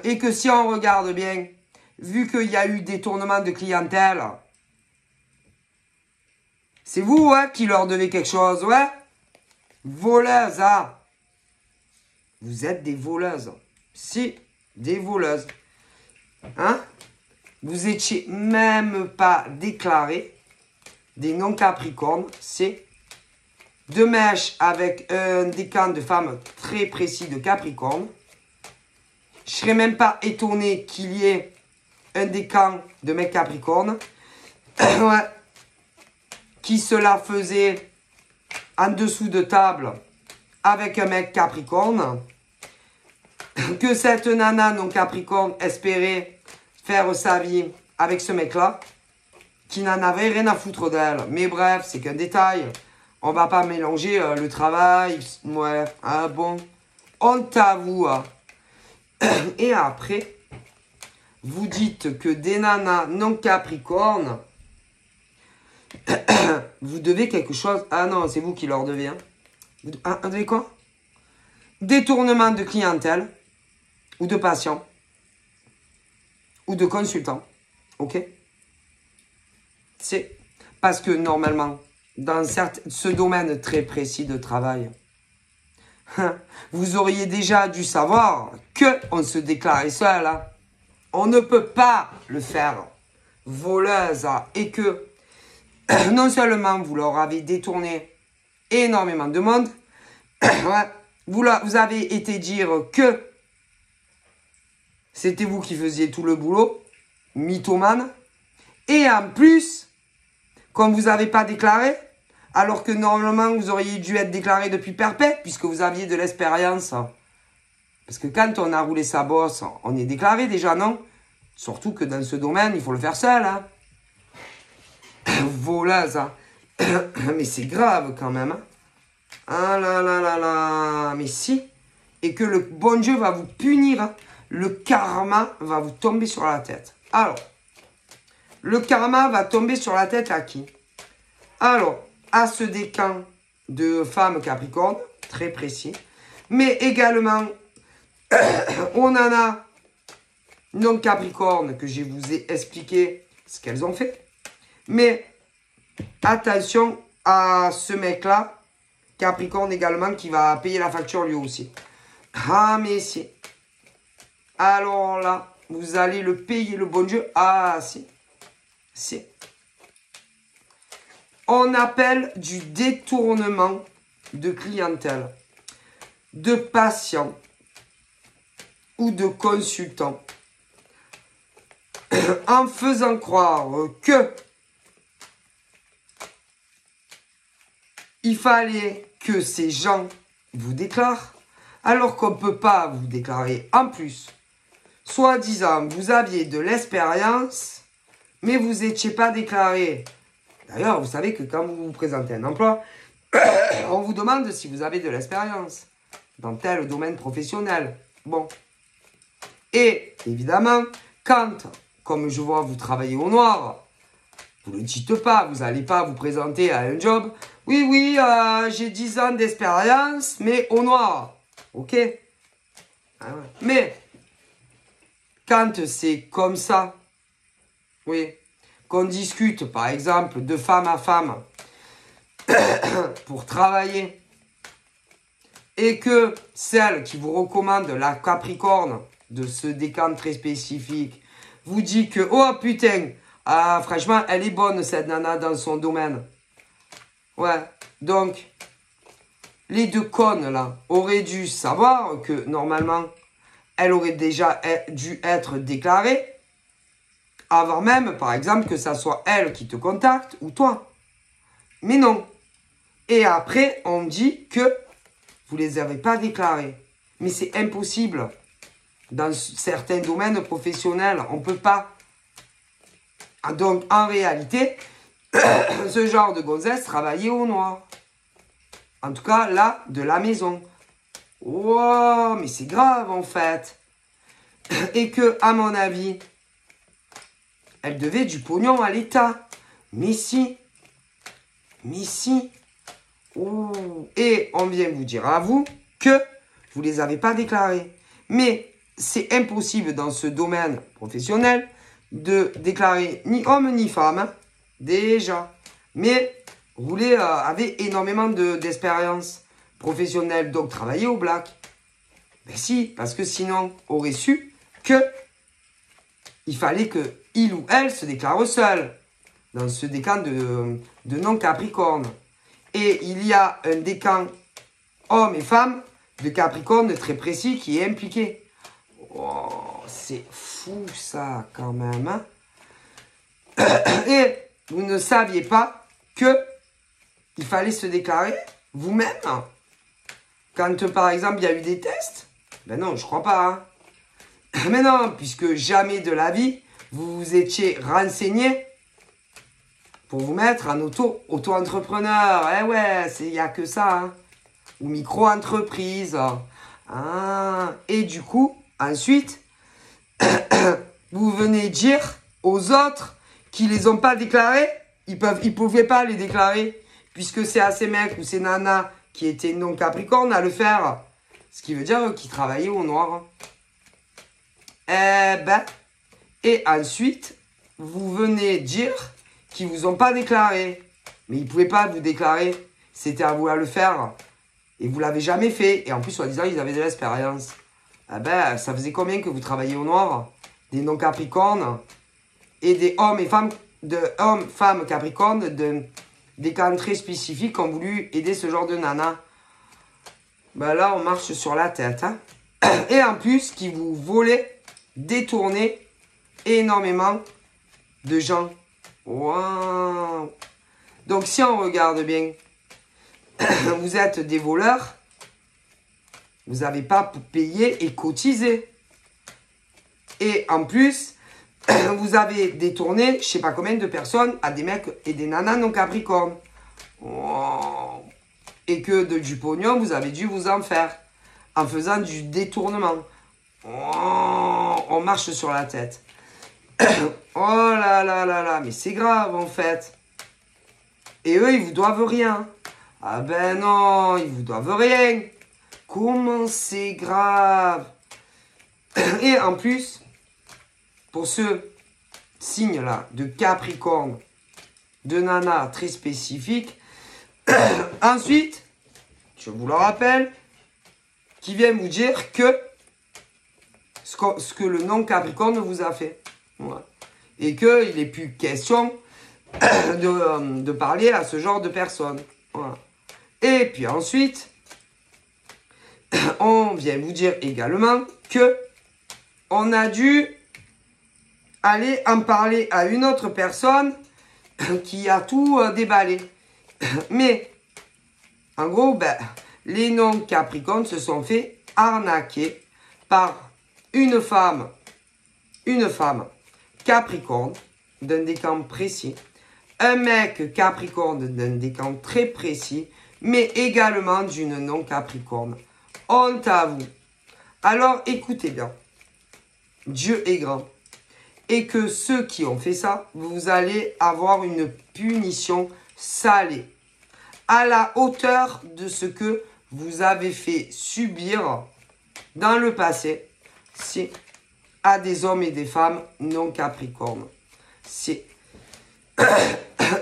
Et que si on regarde bien, vu qu'il y a eu détournement de clientèle, c'est vous, hein, qui leur devez quelque chose, ouais? Voleuses, hein? Vous êtes des voleuses. Si, des voleuses. Hein? Vous étiez même pas déclarés des non-capricornes. C'est deux mèches avec un décan de femmes très précis de Capricorne. Je serais même pas étonné qu'il y ait un décan de mec Capricorne. Ouais. Qui se la faisait en dessous de table avec un mec Capricorne. Que cette nana non Capricorne espérait faire sa vie avec ce mec-là, qui n'en avait rien à foutre d'elle. Mais bref, c'est qu'un détail. On va pas mélanger le travail. Ouais, ah bon. Honte à vous. Hein. Et après, vous dites que des nanas non Capricorne, vous devez quelque chose. Ah non, c'est vous qui leur devez. Hein. Vous devez quoi? Détournement de clientèle, ou de patients, ou de consultants. Ok? C'est parce que normalement, dans ce domaine très précis de travail, vous auriez déjà dû savoir qu'on se déclarait seul. Hein. On ne peut pas le faire voleuse. Hein, et que non seulement vous leur avez détourné énormément de monde, ouais, vous avez été dire que c'était vous qui faisiez tout le boulot, mythomane, et en plus, comme vous n'avez pas déclaré, alors que normalement vous auriez dû être déclaré depuis perpète, puisque vous aviez de l'expérience. Parce que quand on a roulé sa bosse, on est déclaré déjà, non? Surtout que dans ce domaine, il faut le faire seul. Hein. Voleuse. Hein. Mais c'est grave quand même. Hein. Ah là là là là. Mais si. Et que le bon Dieu va vous punir. Hein. Le karma va vous tomber sur la tête. Alors, le karma va tomber sur la tête à qui? Alors, à ce décan de femmes Capricorne, très précis, mais également On en a non Capricorne, que je vous ai expliqué ce qu'elles ont fait. Mais attention à ce mec-là, Capricorne également, qui va payer la facture lui aussi. Ah, mais si. Alors là, vous allez le payer, le bon Dieu. Ah, si. Si. On appelle du détournement de clientèle, de patients ou de consultants, en faisant croire que il fallait que ces gens vous déclarent, alors qu'on ne peut pas vous déclarer en plus. Soi-disant, vous aviez de l'expérience, mais vous n'étiez pas déclaré. D'ailleurs, vous savez que quand vous vous présentez un emploi, on vous demande si vous avez de l'expérience dans tel domaine professionnel. Bon. Et évidemment, quand, comme je vois, vous travaillez au noir, vous ne le dites pas, vous n'allez pas vous présenter à un job. Oui, oui, j'ai 10 ans d'expérience, mais au noir. Ok. Ah ouais. Mais, quand c'est comme ça, oui, qu'on discute, par exemple, de femme à femme, pour travailler, et que celle qui vous recommande la Capricorne de ce décan très spécifique vous dit que, oh putain, ah, franchement, elle est bonne cette nana dans son domaine. Ouais, donc, les deux connes là auraient dû savoir que normalement, elle aurait déjà dû être déclarée avant même, par exemple, que ça soit elle qui te contacte ou toi. Mais non. Et après, on dit que vous ne les avez pas déclarés. Mais c'est impossible. Dans certains domaines professionnels, on ne peut pas. Donc, en réalité, ce genre de gonzesse travaillait au noir. En tout cas, là, de la maison. Wow, mais c'est grave, en fait. Et que, à mon avis, elle devait du pognon à l'État. Mais si. Mais si. Oh. Et on vient vous dire à vous que vous ne les avez pas déclarés. Mais c'est impossible dans ce domaine professionnel de déclarer ni homme ni femme. Hein, déjà. Mais vous avez énormément d'expérience professionnelle. Donc travailler au black. Ben si, parce que sinon, on aurait su que il fallait que il ou elle se déclare seul dans ce décan de non-Capricorne. Et il y a un décan homme et femme de Capricorne très précis qui est impliqué. Oh, c'est fou ça quand même. Hein. Et vous ne saviez pas que il fallait se déclarer vous-même. Quand par exemple il y a eu des tests. Ben non, je crois pas. Hein. Mais non, puisque jamais de la vie, vous vous étiez renseigné pour vous mettre en auto-entrepreneur. Eh ouais, il n'y a que ça. Hein. Ou micro-entreprise. Ah. Et du coup, ensuite, vous venez dire aux autres qui ne les ont pas déclarés, ils ne pouvaient pas les déclarer, puisque c'est à ces mecs ou ces nanas qui étaient non Capricorne à le faire. Ce qui veut dire qu'ils travaillaient au noir. Eh ben, et ensuite, vous venez dire qu'ils ne vous ont pas déclaré. Mais ils ne pouvaient pas vous déclarer. C'était à vous à le faire. Et vous ne l'avez jamais fait. Et en plus, soi-disant, ils avaient de l'expérience. Eh ben, ça faisait combien que vous travailliez au noir? Des non-capricornes et des hommes et femmes, femmes capricornes, des cas très spécifiques qui ont voulu aider ce genre de nana. Ben là, on marche sur la tête. Hein. Et en plus, qui vous volaient, détourner énormément de gens. Wow. Donc, si on regarde bien, vous êtes des voleurs, vous n'avez pas payé et cotisé. Et en plus, vous avez détourné, je ne sais pas combien de personnes, à des mecs et des nanas non capricornes. Wow. Et que du pognon, vous avez dû vous en faire en faisant du détournement. Oh, on marche sur la tête. Oh là là là là, mais c'est grave en fait. Et eux, ils vous doivent rien. Ah ben non, ils vous doivent rien. Comment c'est grave. Et en plus, pour ce signe-là de Capricorne, de nana très spécifique, ensuite, je vous le rappelle, qui vient vous dire que ce que le non-Capricorne vous a fait. Voilà. Et qu'il n'est plus question de parler à ce genre de personnes. Voilà. Et puis ensuite, on vient vous dire également que on a dû aller en parler à une autre personne qui a tout déballé. Mais, en gros, ben, les non-Capricornes se sont fait arnaquer par une femme Capricorne d'un décan précis, un mec Capricorne d'un décan très précis, mais également d'une non-Capricorne. Honte à vous. Alors, écoutez bien. Dieu est grand. Et que ceux qui ont fait ça, vous allez avoir une punition salée. À la hauteur de ce que vous avez fait subir dans le passé. C'est à des hommes et des femmes non capricornes. C'est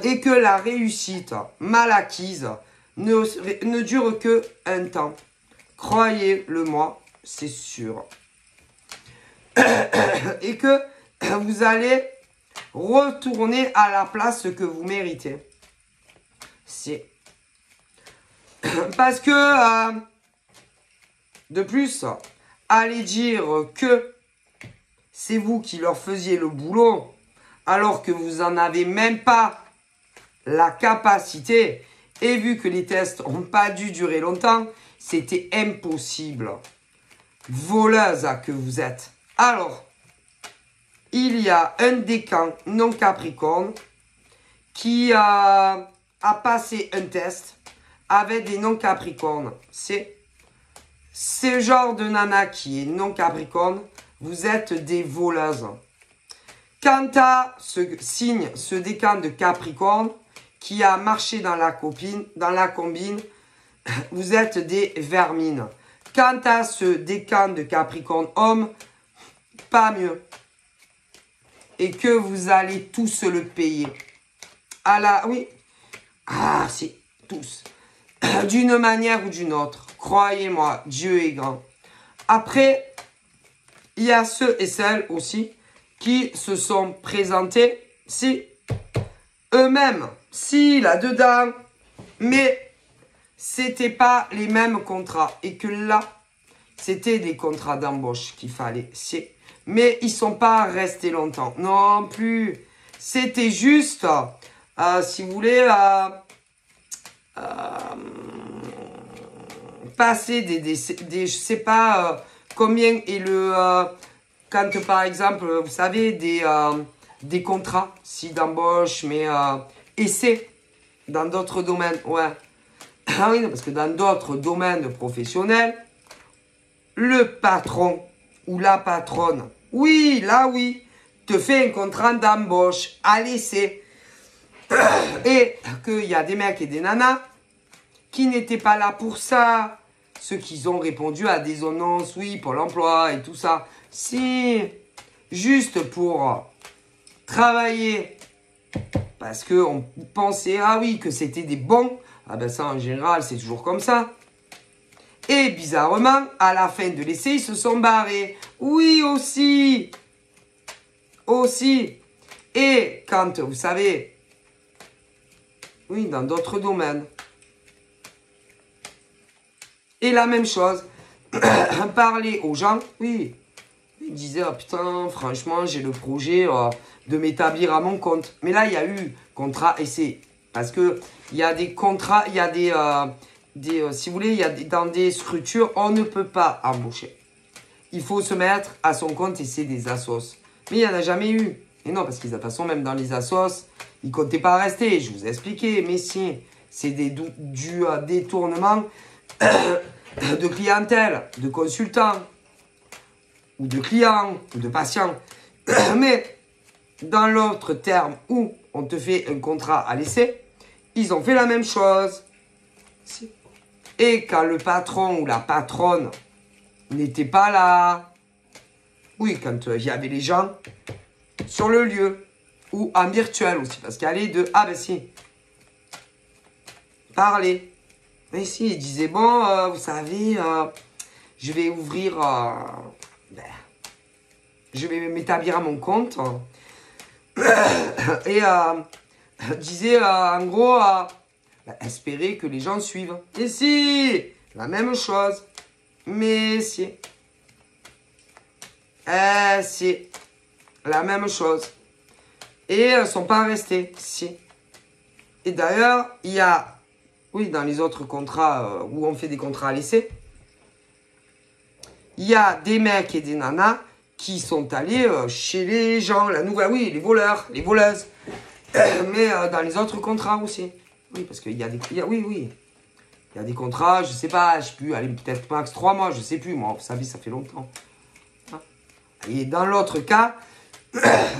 et que la réussite mal acquise ne dure que un temps. Croyez-le moi, c'est sûr. Et que vous allez retourner à la place que vous méritez. C'est parce que de plus, allez dire que c'est vous qui leur faisiez le boulot alors que vous n'en avez même pas la capacité. Et vu que les tests n'ont pas dû durer longtemps, c'était impossible. Voleuse que vous êtes. Alors, il y a un décan non capricorne qui a passé un test avec des non capricornes. C'est ce genre de nana qui est non capricorne, vous êtes des voleuses. Quant à ce signe, ce décan de Capricorne qui a marché dans la combine, vous êtes des vermines. Quant à ce décan de Capricorne homme, pas mieux. Et que vous allez tous le payer. Oui. Ah, c'est tous. D'une manière ou d'une autre. Croyez-moi, Dieu est grand. Après, il y a ceux et celles aussi qui se sont présentés, eux-mêmes, là-dedans, mais c'était pas les mêmes contrats. Et que là, c'était des contrats d'embauche qu'il fallait. Mais ils sont pas restés longtemps. Non plus. C'était juste, si vous voulez, passer des je sais pas combien est le quand par exemple vous savez des contrats si d'embauche mais essais dans d'autres domaines, ouais. Ah oui, parce que dans d'autres domaines professionnels, le patron ou la patronne, oui, là oui, te fait un contrat d'embauche à l'essai. Et qu'il y a des mecs et des nanas qui n'étaient pas là pour ça. Ceux qui ont répondu à des annonces, oui, pour l'emploi et tout ça. C'est juste pour travailler. Parce qu'on pensait, ah oui, que c'était des bons. Ah ben ça, en général, c'est toujours comme ça. Et bizarrement, à la fin de l'essai, ils se sont barrés. Oui, aussi. Aussi. Et quand, vous savez, oui, dans d'autres domaines. Et la même chose, parler aux gens, oui, ils disaient, oh, putain, franchement, j'ai le projet de m'établir à mon compte. Mais là, il y a eu contrat essai. Parce que il y a des contrats, il y a si vous voulez, il y a dans des structures, on ne peut pas embaucher. Il faut se mettre à son compte et c'est des assos. Mais il n'y en a jamais eu. Et non, parce que de toute façon, même dans les assos, ils ne comptaient pas rester. Je vous ai expliqué, mais si, c'est du détournement de clientèle, de consultants, ou de clients, ou de patients. Mais dans l'autre terme où on te fait un contrat à l'essai, ils ont fait la même chose. Et quand le patron ou la patronne n'était pas là, Oui, quand il y avait les gens sur le lieu. Ou en virtuel aussi. Parce qu'il y a les deux. Ah ben si. Parler. Mais si, il disait, bon, vous savez, je vais ouvrir... je vais m'établir à mon compte. Et disait, en gros, espérer que les gens suivent. Et si, la même chose. Mais si. Si. La même chose. Et elles ne sont pas restées. Si. Et d'ailleurs, il y a, oui, dans les autres contrats où on fait des contrats à l'essai, il y a des mecs et des nanas qui sont allés chez les gens, la nouvelle, oui, les voleurs, les voleuses. Mais dans les autres contrats aussi. Oui, parce qu'il y a des... oui, oui. Il y a des contrats, je sais pas, je sais plus, allez, peut-être max 3 mois, je sais plus, moi, vous savez, ça fait longtemps. Et dans l'autre cas,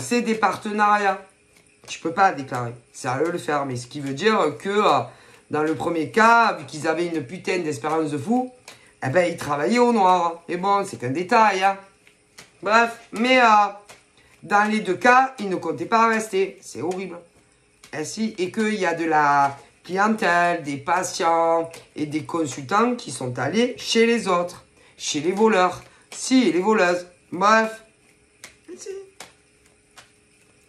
c'est des partenariats. Tu peux pas déclarer. C'est à eux de le faire. Mais ce qui veut dire que dans le premier cas, vu qu'ils avaient une putain d'espérance de fou, eh ben, ils travaillaient au noir. Mais bon, c'est qu'un détail. Hein. Bref, mais dans les deux cas, ils ne comptaient pas rester. C'est horrible. Ainsi, et qu'il y a de la clientèle, des patients et des consultants qui sont allés chez les autres, chez les voleurs, si, les voleuses. Bref.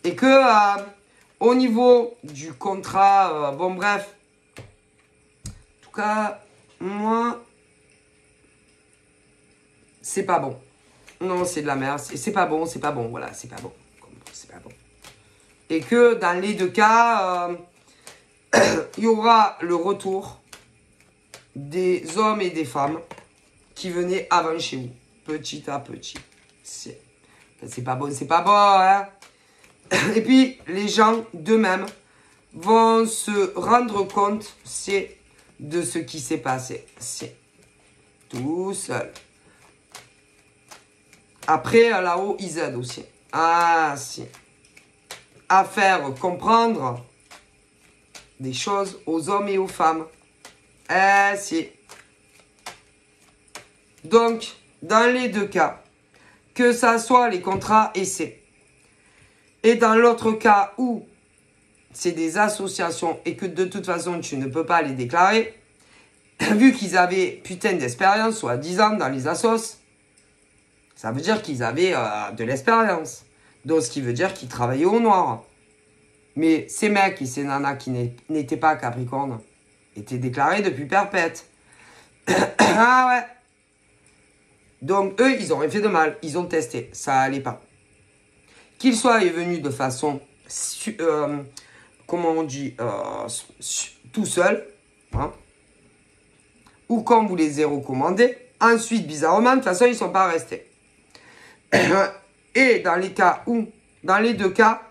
Et que au niveau du contrat, bon bref, en tout cas, moi, c'est pas bon. Non, c'est de la merde, c'est pas bon, voilà, c'est pas bon. C'est pas bon. Et que dans les deux cas, il y aura le retour des hommes et des femmes qui venaient avant chez vous, petit à petit. C'est pas bon, hein. Et puis, les gens d'eux-mêmes vont se rendre compte, de ce qui s'est passé. C'est tout seul. Après, là-haut, ils aident aussi. Ah, si. À faire comprendre des choses aux hommes et aux femmes. Si. Donc, dans les deux cas, que ça soit les contrats essais, et dans l'autre cas où c'est des associations et que de toute façon tu ne peux pas les déclarer, vu qu'ils avaient putain d'expérience, soit 10 ans dans les assos, ça veut dire qu'ils avaient de l'expérience. Donc ce qui veut dire qu'ils travaillaient au noir. Mais ces mecs et ces nanas qui n'étaient pas Capricorne étaient déclarés depuis perpète. Ah ouais. Donc eux, ils ont rien fait de mal. Ils ont testé. Ça allait pas. Qu'ils soient venus de façon, comment on dit, tout seul, hein, ou quand vous les avez recommandés. Ensuite, bizarrement, de toute façon, ils ne sont pas restés. Et dans les cas où, dans les deux cas,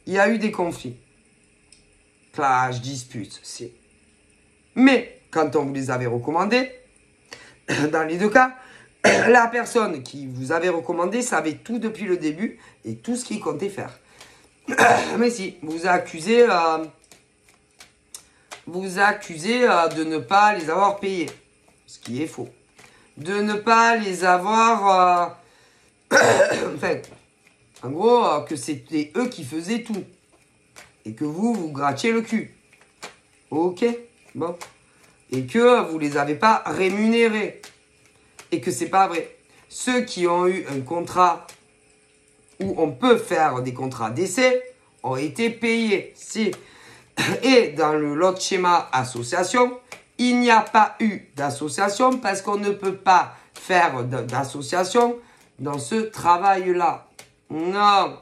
il y a eu des conflits. Clash, disputes, c'est. Mais, quand on vous les avait recommandés, dans les deux cas, la personne qui vous avait recommandé savait tout depuis le début et tout ce qu'il comptait faire. Mais si, vous accusez de ne pas les avoir payés. Ce qui est faux. De ne pas les avoir... enfin, en gros, que c'était eux qui faisaient tout. Et que vous grattiez le cul. Ok, bon. Et que vous les avez pas rémunérés. Et que c'est pas vrai. Ceux qui ont eu un contrat où on peut faire des contrats d'essai ont été payés. Si. Et dans l'autre schéma association, il n'y a pas eu d'association parce qu'on ne peut pas faire d'association dans ce travail-là. Non.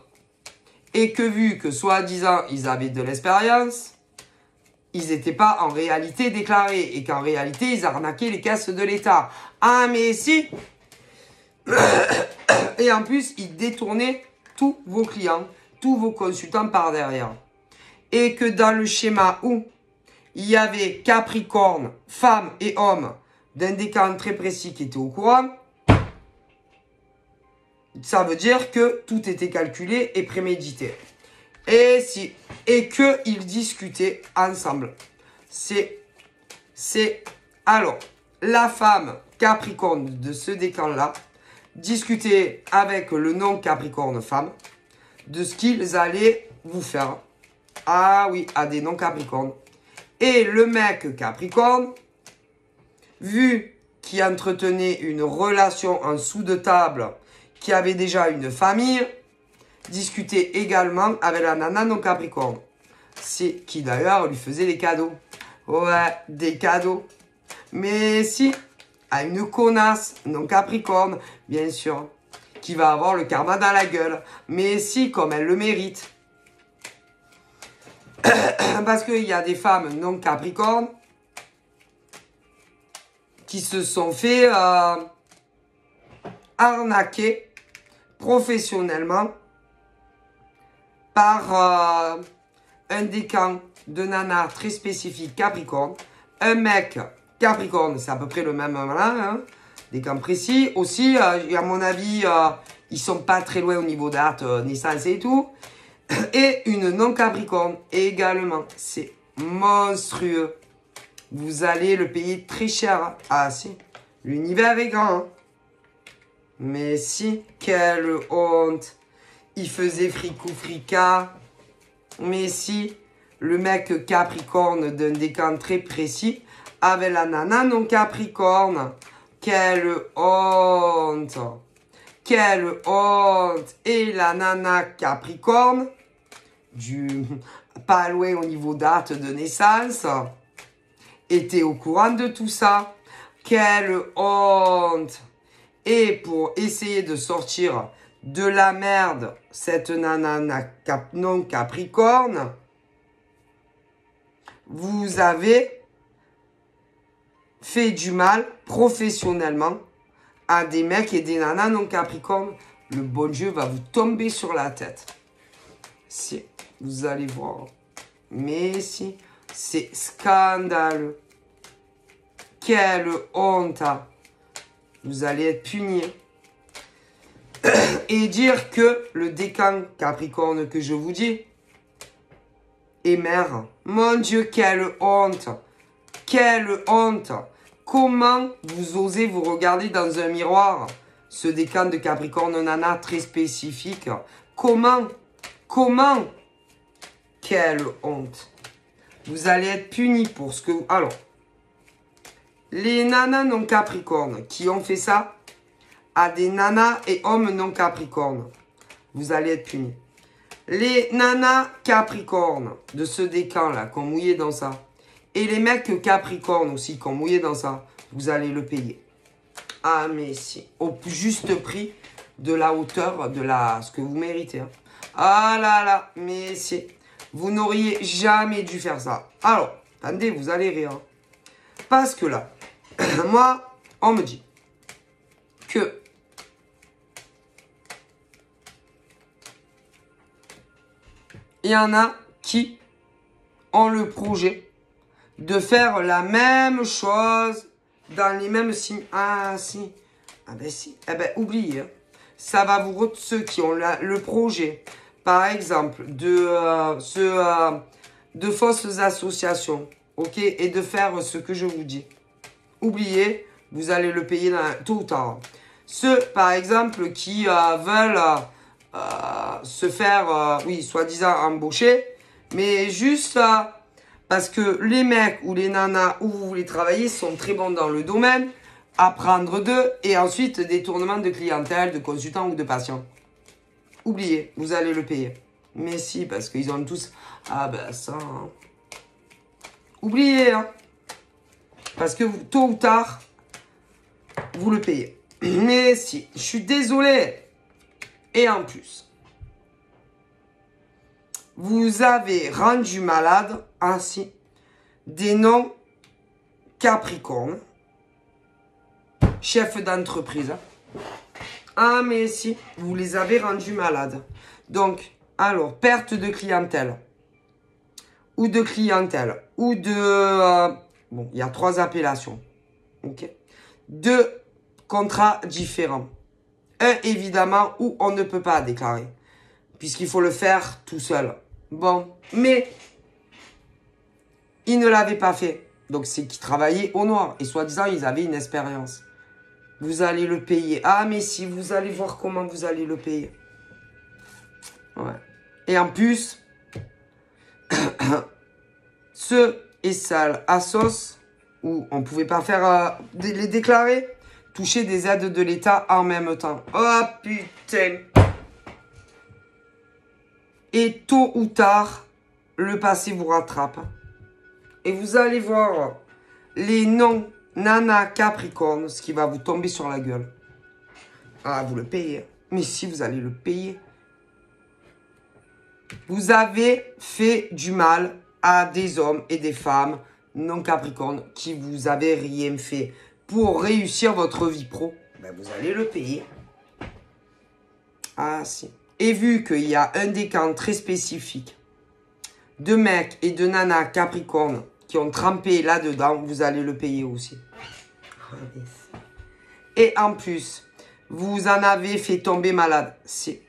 Et que vu que soi-disant ils avaient de l'expérience, ils n'étaient pas en réalité déclarés et qu'en réalité ils arnaquaient les caisses de l'État. Ah mais si. Et en plus ils détournaient tous vos clients, tous vos consultants par derrière. Et que dans le schéma où il y avait Capricorne, femmes et hommes d'un décan très précis qui étaient au courant, ça veut dire que tout était calculé et prémédité. Et si, et qu'ils discutaient ensemble. Alors, la femme Capricorne de ce décan-là discuter avec le non-capricorne femme de ce qu'ils allaient vous faire. Ah oui, à des non-capricornes. Et le mec capricorne, vu qu'il entretenait une relation en dessous de table, qui avait déjà une famille, discutait également avec la nana non-capricorne. C'est qui d'ailleurs lui faisait des cadeaux. Ouais, des cadeaux. Mais si, à une connasse non-capricorne, bien sûr, qui va avoir le karma dans la gueule. Mais si, comme elle le mérite. Parce qu'il y a des femmes non-capricornes qui se sont fait arnaquer professionnellement par un décan de nana très spécifique Capricorne. Un mec Capricorne, c'est à peu près le même hein, décan précis. Aussi, à mon avis, ils sont pas très loin au niveau date, naissance et tout. Et une non-Capricorne également. C'est monstrueux. Vous allez le payer très cher. Ah si, l'univers est grand. Hein. Mais si, quelle honte. Il faisait fricou frica. Mais si, le mec Capricorne d'un décan très précis avec la nana non Capricorne. Quelle honte. Quelle honte. Et la nana Capricorne, pas loin au niveau date de naissance, était au courant de tout ça. Quelle honte. Et pour essayer de sortir de la merde, cette nana non Capricorne, vous avez fait du mal professionnellement à des mecs et des nanas non Capricorne. Le bon Dieu va vous tomber sur la tête. Si, vous allez voir. Mais si, c'est scandaleux. Quelle honte. Vous allez être punis. Et dire que le décan Capricorne que je vous dis est mère. Mon Dieu, quelle honte. Quelle honte. Comment vous osez vous regarder dans un miroir? Ce décan de Capricorne nana très spécifique. Comment? Comment? Quelle honte. Vous allez être punis pour ce que... Alors, les nanas non Capricorne qui ont fait ça à des nanas et hommes non Capricorne, vous allez être punis. Les nanas Capricorne de ce décan-là, qui ont mouillé dans ça, et les mecs Capricorne aussi, qui ont mouillé dans ça, vous allez le payer. Ah, mais si, au juste prix de la hauteur de ce que vous méritez. Hein. Ah là là, mais si, vous n'auriez jamais dû faire ça. Alors, attendez, vous allez rire. Hein. Parce que là, moi, on me dit que il y en a qui ont le projet de faire la même chose dans les mêmes signes. Ah si, ah ben si, eh ben oubliez. Hein. Ça va vous ceux qui ont le projet, par exemple, de fausses associations, ok, et de faire ce que je vous dis. Oubliez, vous allez le payer tôt ou tard. Ceux, par exemple, qui veulent se faire, oui, soi-disant embaucher, mais juste parce que les mecs ou les nanas où vous voulez travailler sont très bons dans le domaine, apprendre d'eux, et ensuite détournement de clientèle, de consultants ou de patients. Oubliez, vous allez le payer. Mais si, parce qu'ils ont tous... Ah ben ça... Hein. Oubliez, hein. Parce que tôt ou tard, vous le payez. Mais si, je suis désolé. Et en plus, vous avez rendu malade ainsi des noms Capricorne, chefs d'entreprise. Ah mais si, vous les avez rendus malades. Donc, alors, perte de clientèle. Ou de clientèle. Ou de... bon, il y a 3 appellations. Ok. 2 contrats différents. Un, évidemment, où on ne peut pas déclarer. Puisqu'il faut le faire tout seul. Bon, mais ils ne l'avaient pas fait. Donc, c'est qu'ils travaillaient au noir. Et soi-disant, ils avaient une expérience. Vous allez le payer. Ah, mais si, vous allez voir comment vous allez le payer. Ouais. Et en plus, ce est sale à sauce, où on ne pouvait pas faire les déclarer, toucher des aides de l'État en même temps. Oh putain. Et tôt ou tard, le passé vous rattrape. Et vous allez voir les noms Nana Capricorne, ce qui va vous tomber sur la gueule. Ah, vous le payez. Mais si, vous allez le payer. Vous avez fait du mal à des hommes et des femmes non Capricorne qui vous avaient rien fait. Pour réussir votre vie pro, ben vous allez le payer. Ah si. Et vu qu'il y a un décan très spécifique de mecs et de nanas Capricorne qui ont trempé là-dedans, vous allez le payer aussi. Et en plus, vous en avez fait tomber malade. Si.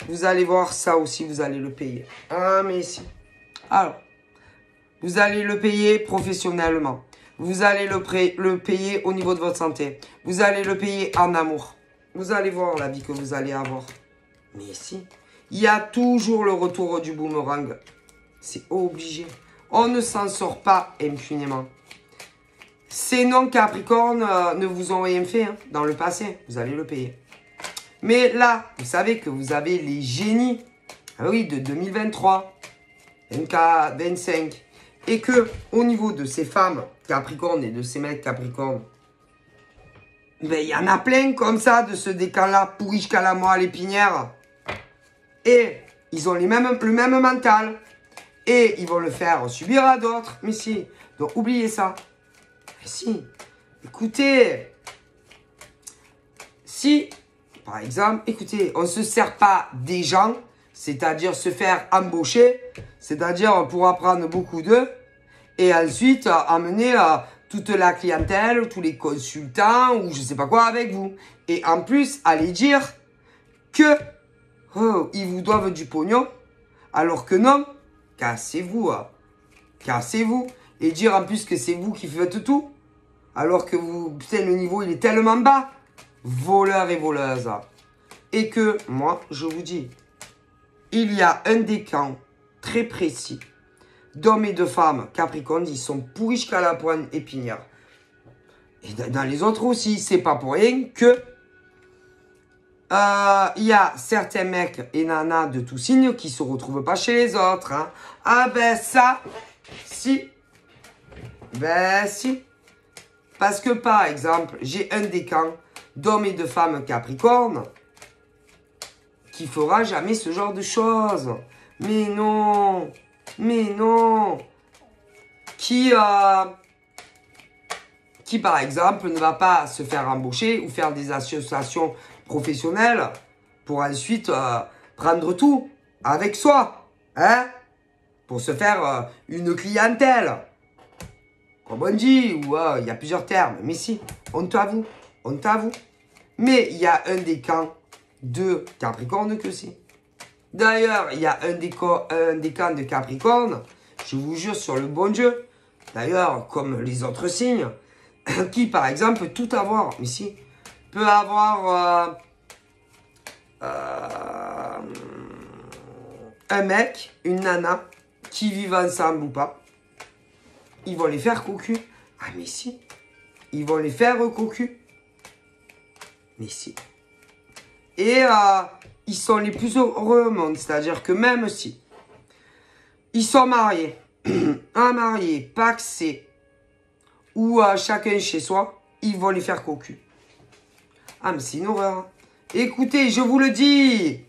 Vous allez voir ça aussi, vous allez le payer. Ah, mais si. Alors, vous allez le payer professionnellement. Vous allez le payer au niveau de votre santé. Vous allez le payer en amour. Vous allez voir la vie que vous allez avoir. Mais si. Il y a toujours le retour du boomerang. C'est obligé. On ne s'en sort pas impunément. Ces non-Capricornes ne vous ont rien fait dans le passé. Vous allez le payer. Mais là, vous savez que vous avez les génies, ah oui, de 2023, 24, 25, et que au niveau de ces femmes Capricornes et de ces mecs Capricornes, ben il y en a plein comme ça de ce décan-là, pourri jusqu'à la moelle épinière, et ils ont le même mental, et ils vont le faire subir à d'autres. Mais si, donc oubliez ça. Mais si, écoutez, si par exemple, écoutez, on ne se sert pas des gens, c'est-à-dire se faire embaucher, c'est-à-dire pour apprendre beaucoup d'eux, et ensuite amener toute la clientèle, tous les consultants, ou je ne sais pas quoi avec vous. Et en plus, aller dire que ils vous doivent du pognon, alors que non, cassez-vous, cassez-vous. Et dire en plus que c'est vous qui faites tout, alors que vous, putain, le niveau il est tellement bas. Voleurs et voleuses. Et que, moi, je vous dis, il y a un décan très précis d'hommes et de femmes Capricorne, ils sont pourris jusqu'à la pointe épinière. Et dans les autres aussi, c'est pas pour rien que il y a certains mecs et nanas de tous signes qui se retrouvent pas chez les autres. Hein. Ah ben ça, si. Ben si. Parce que par exemple, j'ai un décan d'hommes et de femmes Capricorne qui fera jamais ce genre de choses. Mais non. Mais non. Qui par exemple, ne va pas se faire embaucher ou faire des associations professionnelles pour ensuite prendre tout avec soi. Hein? Pour se faire une clientèle. Comme on dit, ou il y a plusieurs termes. Mais si, on t'avoue. On t'avoue. Mais il y a un décan de Capricorne que si. D'ailleurs, il y a un décan de Capricorne, je vous jure sur le bon Dieu, d'ailleurs, comme les autres signes, qui, par exemple, peut tout avoir. Mais si, peut avoir un mec, une nana, qui vivent ensemble ou pas. Ils vont les faire cocu. Ah, mais si. Ils vont les faire cocu. Mais si. Et ils sont les plus heureux au monde. C'est-à-dire que même si ils sont mariés, un marié, paxé, ou chacun chez soi, ils vont les faire cocu. Ah, mais c'est une horreur. Écoutez, je vous le dis,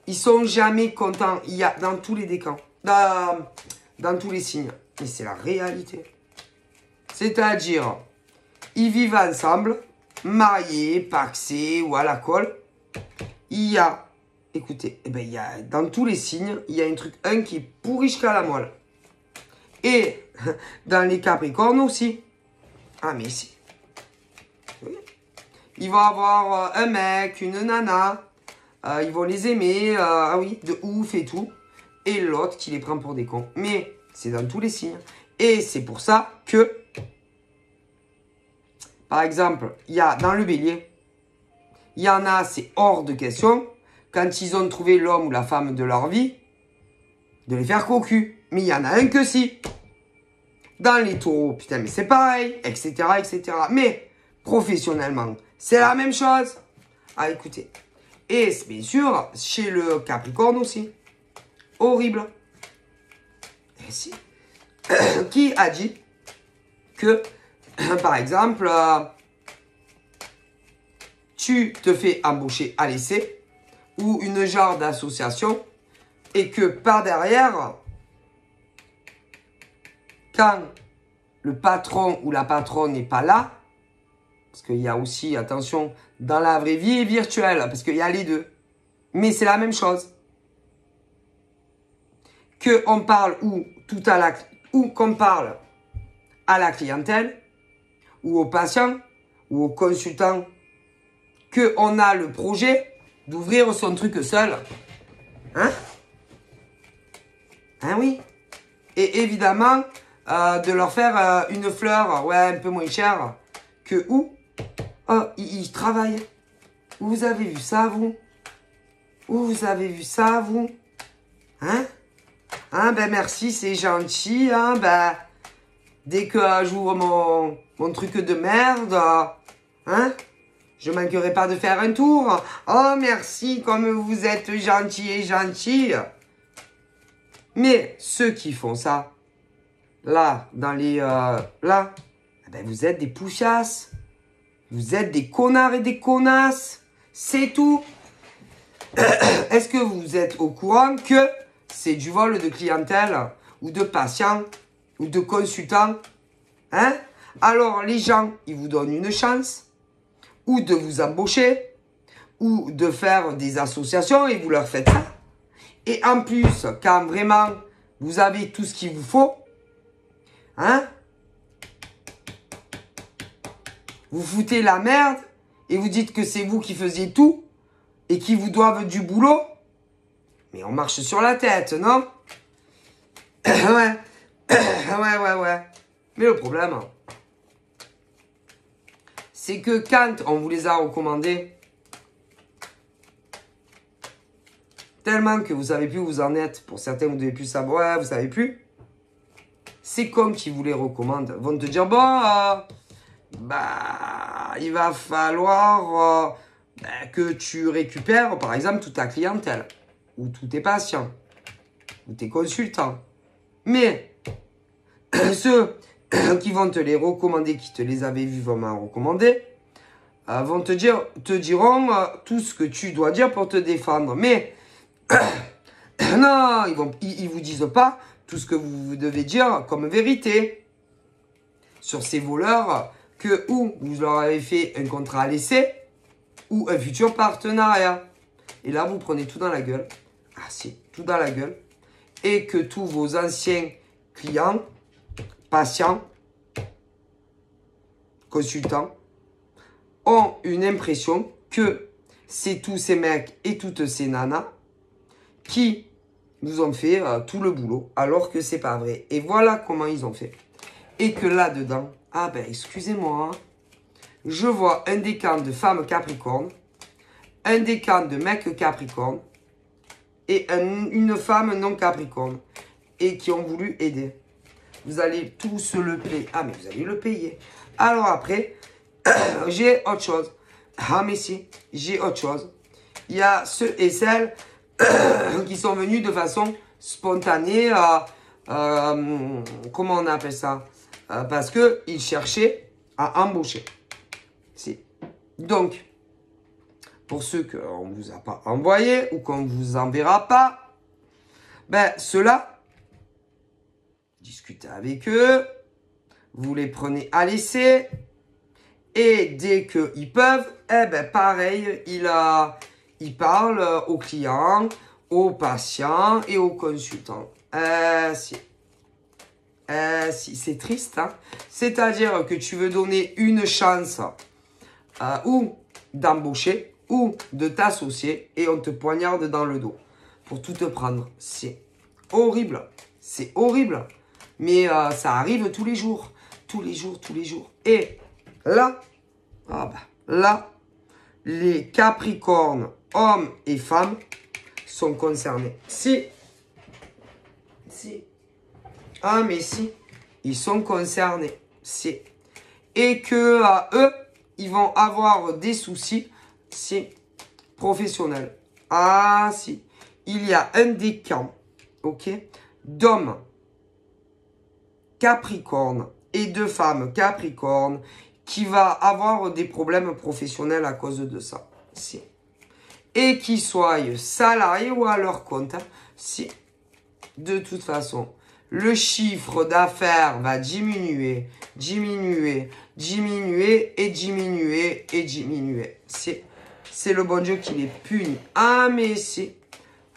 ils sont jamais contents. Il y a dans tous les décans, dans tous les signes. Mais c'est la réalité. C'est-à-dire, ils vivent ensemble, mariés, paxés ou à la colle. Il y a, écoutez, eh ben, il y a, dans tous les signes, il y a un qui est pourri jusqu'à la moelle. Et dans les Capricornes aussi. Ah, mais si. Oui. Ils vont avoir un mec, une nana. Ils vont les aimer, ah oui, de ouf et tout. Et l'autre qui les prend pour des cons. Mais c'est dans tous les signes. Et c'est pour ça que par exemple, il y a dans le bélier, il y en a, c'est hors de question, quand ils ont trouvé l'homme ou la femme de leur vie, de les faire cocu. Mais il y en a un que si. Dans les taureaux, putain, mais c'est pareil, etc., etc. Mais, professionnellement, c'est la même chose. Ah, écoutez. Et, bien sûr, chez le Capricorne aussi. Horrible. Et si. Qui a dit que, par exemple, tu te fais embaucher à l'essai ou une genre d'association et que par derrière, quand le patron ou la patronne n'est pas là, parce qu'il y a aussi, attention, dans la vraie vie et virtuelle, parce qu'il y a les deux, mais c'est la même chose. Qu'on parle qu'on parle à la clientèle, ou aux patients, ou aux consultants, qu'on a le projet d'ouvrir son truc seul. Hein? Hein, oui. Et évidemment, de leur faire une fleur, ouais, un peu moins chère, que où? Oh, ils travaillent. Où vous avez vu ça, vous? Où vous avez vu ça, vous? Hein? Hein, ben merci, c'est gentil, hein, ben... Dès que j'ouvre mon truc de merde, hein? Je manquerai pas de faire un tour. Oh, merci, comme vous êtes gentil et gentil. Mais ceux qui font ça, là, dans les... là, ben vous êtes des pouchasses. Vous êtes des connards et des connasses. C'est tout. Est-ce que vous êtes au courant que c'est du vol de clientèle ou de patients ou de consultants? Hein? Alors, les gens, ils vous donnent une chance ou de vous embaucher ou de faire des associations et vous leur faites ça. Et en plus, quand vraiment vous avez tout ce qu'il vous faut, hein? Vous foutez la merde et vous dites que c'est vous qui faisiez tout et qui vous doivent du boulot. Mais on marche sur la tête, non? Ouais. Ouais. Mais le problème, c'est que quand on vous les a recommandés, tellement que vous savez plus où vous en êtes, pour certains vous devez plus savoir, vous savez plus, ces cons qui vous les recommandent vont te dire, bon, il va falloir que tu récupères, par exemple, toute ta clientèle, ou tous tes patients, ou tes consultants. Mais ceux qui vont te les recommander, qui te les avaient vus vraiment recommander, vont te diront tout ce que tu dois dire pour te défendre. Mais non, ils vous disent pas tout ce que vous devez dire comme vérité sur ces voleurs que ou vous leur avez fait un contrat à l'essai ou un futur partenariat. Et là, vous prenez tout dans la gueule. Ah si, tout dans la gueule. Et que tous vos anciens clients, patients, consultants, ont une impression que c'est tous ces mecs et toutes ces nanas qui nous ont fait tout le boulot, alors que c'est pas vrai. Et voilà comment ils ont fait. Et que là-dedans, ah ben excusez-moi, hein, je vois un décan de femmes Capricorne, un décan de mecs Capricorne, et une femme non Capricorne, et qui ont voulu aider. Vous allez tous le payer. Ah, mais vous allez le payer. Alors après, j'ai autre chose. Ah, mais si, j'ai autre chose. Il y a ceux et celles qui sont venus de façon spontanée. Comment on appelle ça? Parce qu'ils cherchaient à embaucher. Si. Donc, pour ceux qu'on ne vous a pas envoyés ou qu'on ne vous enverra pas, ben ceux-là, discutez avec eux, vous les prenez à l'essai, et dès qu'ils peuvent, eh ben pareil, ils parlent aux clients, aux patients et aux consultants. Si, c'est triste, hein. C'est-à-dire que tu veux donner une chance ou d'embaucher ou de t'associer et on te poignarde dans le dos pour tout te prendre. C'est horrible. C'est horrible. Mais ça arrive tous les jours. Tous les jours. Et là, Ah bah, là, les Capricornes, hommes et femmes, sont concernés. Si. Ah, mais si. Ils sont concernés. Si. Et que eux, ils vont avoir des soucis, si, professionnels. Ah, si. Il y a un décan, ok, d'hommes Capricorne et de femmes Capricorne qui va avoir des problèmes professionnels à cause de ça. Si. Et qu'ils soient salariés ou à leur compte. Si. De toute façon, le chiffre d'affaires va diminuer, diminuer, diminuer et diminuer et diminuer. C'est le bon Dieu qui les punit. Ah mais si.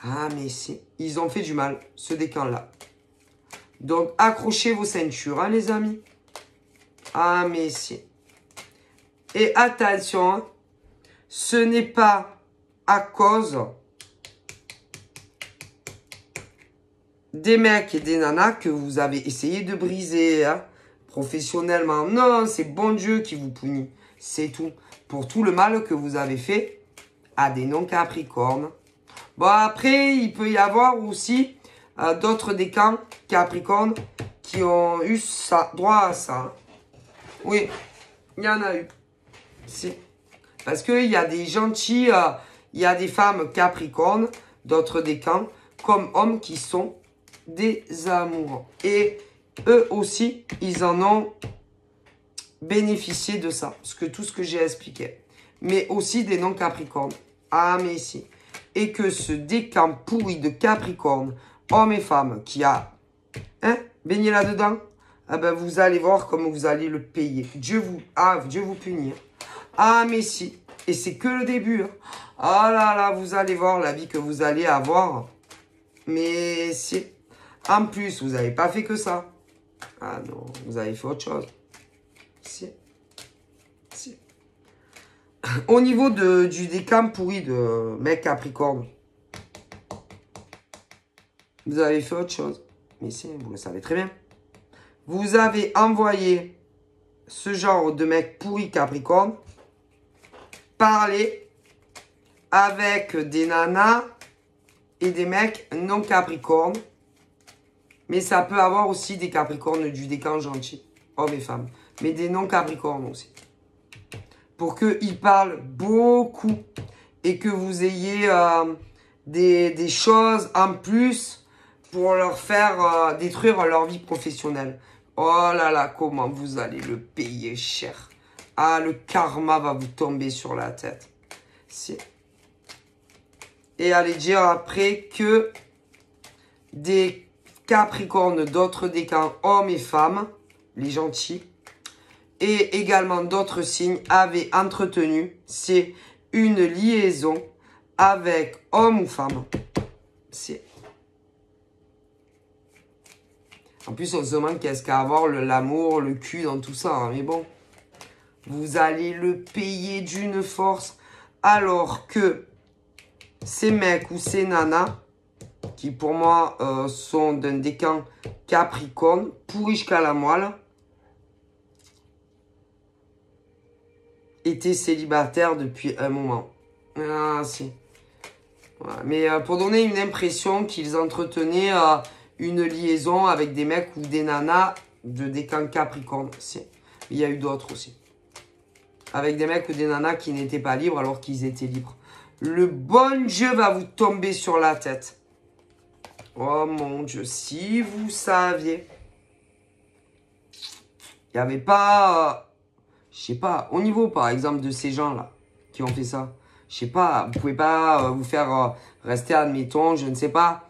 Ah mais si. Ils ont fait du mal, ce décan-là. Donc, accrochez vos ceintures, hein, les amis. Ah, mais si. Et attention, hein, ce n'est pas à cause des mecs et des nanas que vous avez essayé de briser, hein, professionnellement. Non, c'est bon Dieu qui vous punit. C'est tout. Pour tout le mal que vous avez fait à des non-capricornes. Bon, après, il peut y avoir aussi d'autres décans Capricorne qui ont eu ça, droit à ça. Oui, il y en a eu. Si. Parce qu'il y a des gentils, il y a des femmes Capricorne, d'autres décans, comme hommes qui sont des amoureux. Et eux aussi, ils en ont bénéficié de ça. Parce que tout ce que j'ai expliqué. Mais aussi des non-capricornes. Ah, mais si. Et que ce décan pourri de Capricorne, hommes et femmes, qui a baigné là-dedans, ah ben vous allez voir comment vous allez le payer. Dieu vous punit. Ah, mais si. Et c'est que le début. Hein. Ah là là, vous allez voir la vie que vous allez avoir. Mais si. En plus, vous n'avez pas fait que ça. Ah non, vous avez fait autre chose. Si. Au niveau du décan pourri de mec Capricorne, vous avez fait autre chose. Mais si, vous le savez très bien. Vous avez envoyé ce genre de mec pourri Capricorne parler avec des nanas et des mecs non Capricornes. Mais ça peut avoir aussi des Capricornes du décan gentil, hommes et femmes. Mais des non Capricornes aussi. Pour qu'ils parlent beaucoup et que vous ayez des choses en plus pour leur faire détruire leur vie professionnelle. Oh là là, comment vous allez le payer cher. Ah, le karma va vous tomber sur la tête. Si. Et allez dire après que des Capricornes, d'autres décans, hommes et femmes, les gentils, et également d'autres signes avaient entretenu, c'est une liaison avec homme ou femme. C'est. En plus, on se demande qu'est-ce qu'à avoir l'amour, le cul dans tout ça. Hein, mais bon, vous allez le payer d'une force. Alors que ces mecs ou ces nanas, qui pour moi sont d'un décan Capricorne, pourris jusqu'à la moelle, étaient célibataires depuis un moment. Ah, si. Voilà. Mais pour donner une impression qu'ils entretenaient une liaison avec des mecs ou des nanas de décan Capricorne. Si. Il y a eu d'autres aussi. Avec des mecs ou des nanas qui n'étaient pas libres alors qu'ils étaient libres. Le bon Dieu va vous tomber sur la tête. Oh mon Dieu, si vous saviez. Il n'y avait pas... je sais pas, au niveau par exemple de ces gens-là qui ont fait ça. Je sais pas, vous pouvez pas vous faire rester, admettons, je ne sais pas,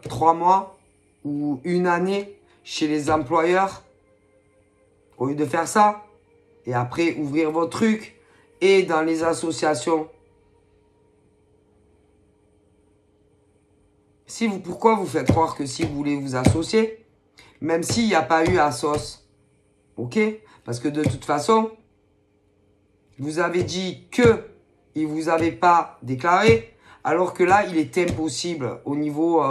3 mois ou une année chez les employeurs au lieu de faire ça. Et après, ouvrir vos trucs et dans les associations. Pourquoi vous faites croire que si vous voulez vous associer, même s'il n'y a pas eu assos, ok? Parce que de toute façon, vous avez dit que il ne vous avait pas déclaré, alors que là, il est impossible au niveau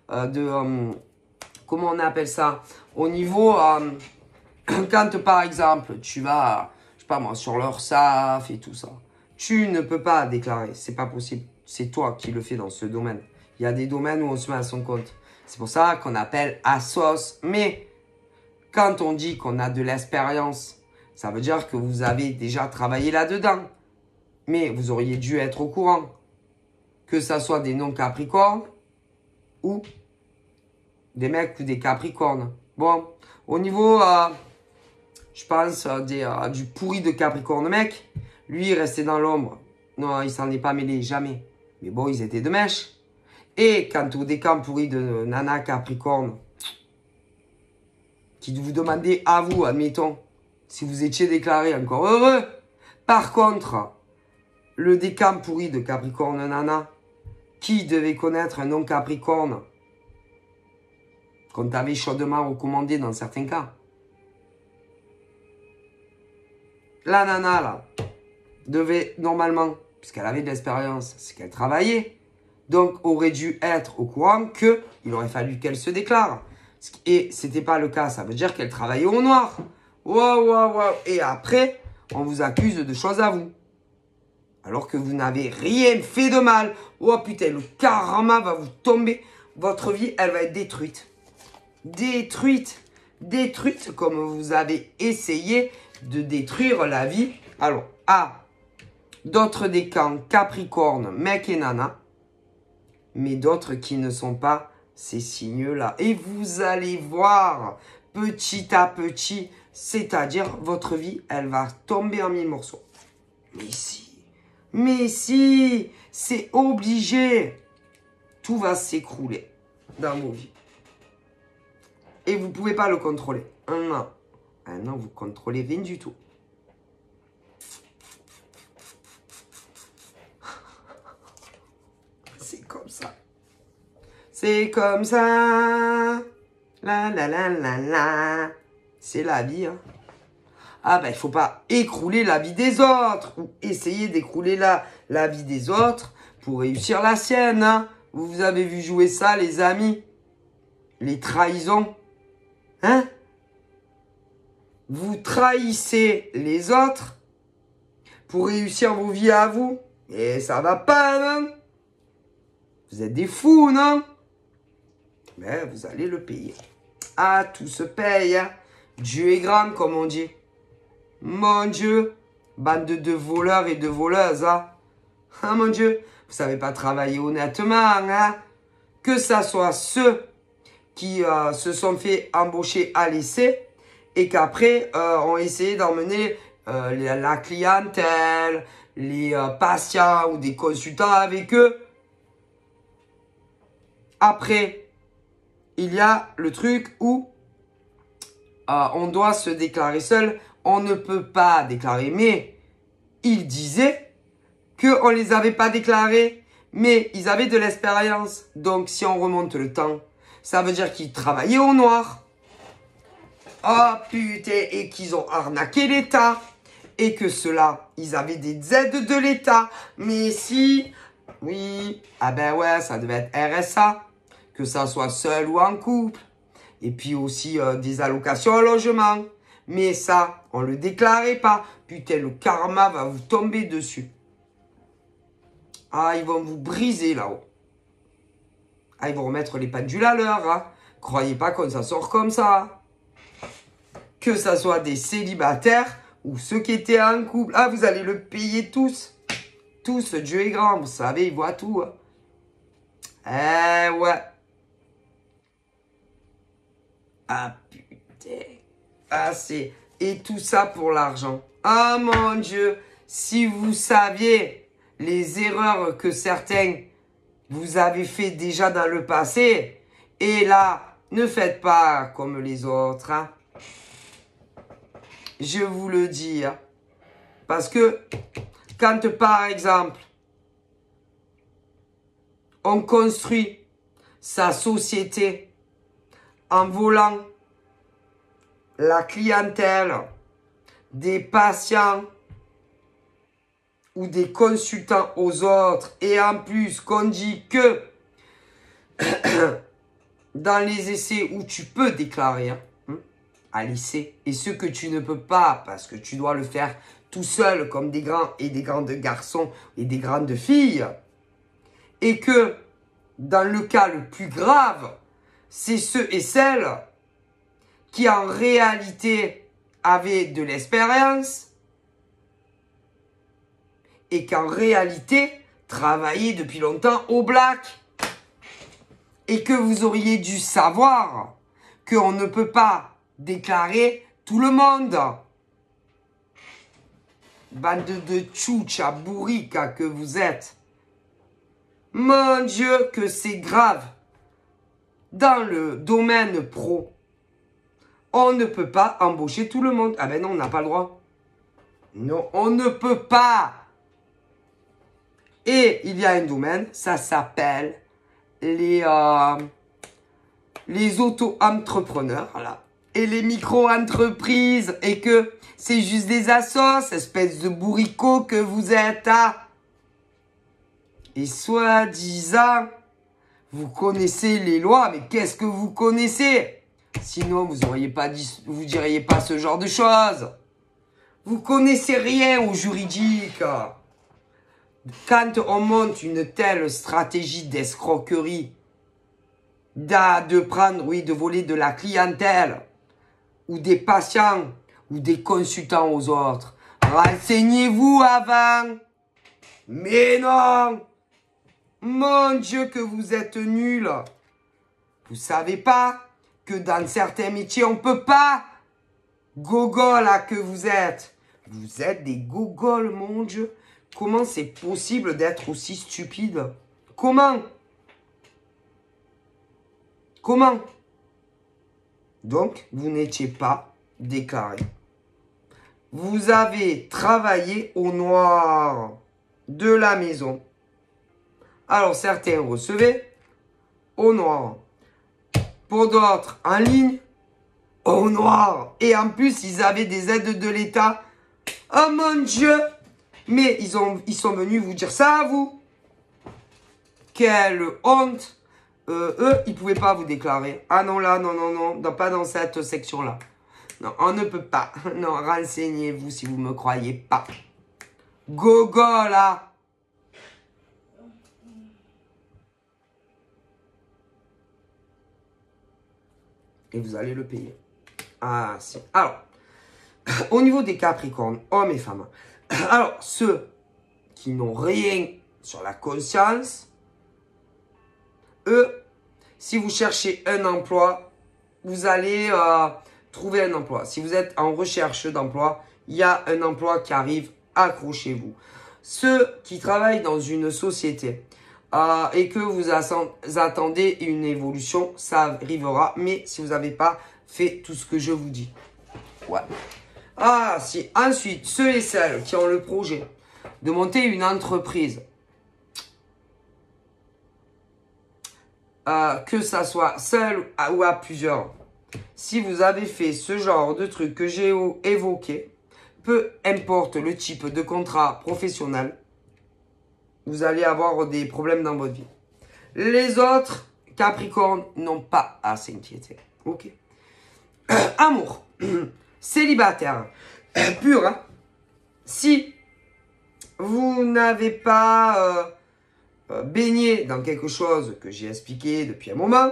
comment on appelle ça? Au niveau, quand par exemple, tu vas, je sais pas moi, sur leur SAF et tout ça. Tu ne peux pas déclarer, c'est pas possible. C'est toi qui le fais dans ce domaine. Il y a des domaines où on se met à son compte. C'est pour ça qu'on appelle ASOS. Mais quand on dit qu'on a de l'expérience, ça veut dire que vous avez déjà travaillé là-dedans. Mais vous auriez dû être au courant. Que ça soit des non-capricornes ou des mecs ou des capricornes. Bon, au niveau, je pense, du pourri de capricorne mec, lui, il restait dans l'ombre. Non, il s'en est pas mêlé, jamais. Mais bon, ils étaient de mèche. Et quant au décamp pourri de nana capricorne, qui vous demandait à vous, admettons, si vous étiez déclaré encore heureux. Par contre, le décamp pourri de capricorne nana, qui devait connaître un non capricorne, qu'on t'avait chaudement recommandé dans certains cas. La nana, là, devait normalement, puisqu'elle avait de l'expérience, c'est qu'elle travaillait, donc aurait dû être au courant qu'il aurait fallu qu'elle se déclare. Et c'était pas le cas, ça veut dire qu'elle travaillait au noir. Waouh. Et après, on vous accuse de choses à vous. Alors que vous n'avez rien fait de mal. Oh putain, le karma va vous tomber. Votre vie, elle va être détruite. Détruite comme vous avez essayé de détruire la vie. Alors, d'autres décans Capricorne, mec et nana. Mais d'autres qui ne sont pas ces signes-là. Et vous allez voir petit à petit, c'est-à-dire votre vie, elle va tomber en mille morceaux. Mais si, c'est obligé. Tout va s'écrouler dans vos vies. Et vous ne pouvez pas le contrôler. Un an, vous ne contrôlez rien du tout. C'est comme ça. C'est comme ça. La. C'est la vie. Hein. Ah ben, il ne faut pas écrouler la vie des autres. Ou essayer d'écrouler la vie des autres pour réussir la sienne. Hein. Vous avez vu jouer ça, les amis? Les trahisons. Hein? Vous trahissez les autres pour réussir vos vies à vous. Et ça va pas, non? Vous êtes des fous, non? Mais vous allez le payer. Ah, tout se paye. Hein? Dieu est grand, comme on dit. Mon Dieu. Bande de voleurs et de voleuses. Hein? Ah, mon Dieu. Vous savez pas travailler honnêtement. Hein? Que ça soit ceux qui se sont fait embaucher à l'essai et qu'après ont essayé d'emmener la clientèle, les patients ou des consultants avec eux. Après, il y a le truc où on doit se déclarer seul. On ne peut pas déclarer. Mais ils disaient qu'on ne les avait pas déclarés. Mais ils avaient de l'expérience. Donc, si on remonte le temps, ça veut dire qu'ils travaillaient au noir. Oh putain, et qu'ils ont arnaqué l'État. Et que ceux-là, ils avaient des aides de l'État. Mais si, oui, ah ben ouais, ça devait être RSA. Que ça soit seul ou en couple. Et puis aussi des allocations au logement. Mais ça, on ne le déclarait pas. Putain, le karma va vous tomber dessus. Ah, ils vont vous briser là-haut. Ah, ils vont remettre les pendules à l'heure. Hein. Croyez pas qu'on s'en sort comme ça. Que ça soit des célibataires ou ceux qui étaient en couple. Ah, vous allez le payer tous. Tous, Dieu est grand. Vous savez, il voit tout. Hein. Eh ouais. Ah putain. Ah c'est... Et tout ça pour l'argent. Ah mon Dieu. Si vous saviez les erreurs que certains vous avez fait déjà dans le passé. Et là, ne faites pas comme les autres. Hein. Je vous le dis. Hein. Parce que quand par exemple, on construit sa société en volant la clientèle des patients ou des consultants aux autres et en plus qu'on dit que dans les essais où tu peux déclarer à l'essai et ce que tu ne peux pas parce que tu dois le faire tout seuls comme des grands et des grandes garçons et des grandes filles. Et que dans le cas le plus grave, c'est ceux et celles qui en réalité avaient de l'expérience et qu'en réalité travaillaient depuis longtemps au black. Et que vous auriez dû savoir qu'on ne peut pas déclarer tout le monde. Bande de tchoucha bourrica que vous êtes. Mon Dieu, que c'est grave. Dans le domaine pro, on ne peut pas embaucher tout le monde. Ah ben non, on n'a pas le droit. Non, on ne peut pas. Et il y a un domaine, ça s'appelle les auto-entrepreneurs, voilà. Et les micro-entreprises. Et que c'est juste des assos, espèce de bourricots que vous êtes, hein. Et soi-disant, vous connaissez les lois, mais qu'est-ce que vous connaissez? Sinon, vous auriez pas dit, vous diriez pas ce genre de choses. Vous connaissez rien au juridique. Quand on monte une telle stratégie d'escroquerie, de prendre, oui, de voler de la clientèle, ou des patients, ou des consultants aux autres, renseignez-vous avant. Mais non! Mon Dieu, que vous êtes nuls. Vous savez pas que dans certains métiers, on peut pas. Gogol, là, que vous êtes. Vous êtes des gogols, mon Dieu. Comment c'est possible d'être aussi stupide? Comment? Comment? Donc, vous n'étiez pas déclaré. Vous avez travaillé au noir de la maison. Alors, certains recevaient au noir. Pour d'autres, en ligne, au noir. Et en plus, ils avaient des aides de l'État. Oh mon Dieu! Mais ils sont venus vous dire ça à vous. Quelle honte! Eux, ils ne pouvaient pas vous déclarer. Ah non, là, non, non, non, pas dans cette section-là. Non, on ne peut pas. Non, renseignez-vous si vous ne me croyez pas. Gogo, là! Et vous allez le payer. Ah, si. Alors, au niveau des Capricornes, hommes et femmes. Alors, ceux qui n'ont rien sur la conscience, eux, si vous cherchez un emploi, vous allez trouver un emploi. Si vous êtes en recherche d'emploi, il y a un emploi qui arrive, accrochez-vous. Ceux qui travaillent dans une société et que vous attendez une évolution, ça arrivera. Mais si vous n'avez pas fait tout ce que je vous dis. Ouais. Ah, si. Ensuite, ceux et celles qui ont le projet de monter une entreprise, que ça soit seul ou à plusieurs, si vous avez fait ce genre de truc que j'ai évoqué, peu importe le type de contrat professionnel, vous allez avoir des problèmes dans votre vie. Les autres Capricornes n'ont pas à s'inquiéter. Ok. Amour. Célibataire. Pur. Hein. Si vous n'avez pas baigné dans quelque chose que j'ai expliqué depuis un moment,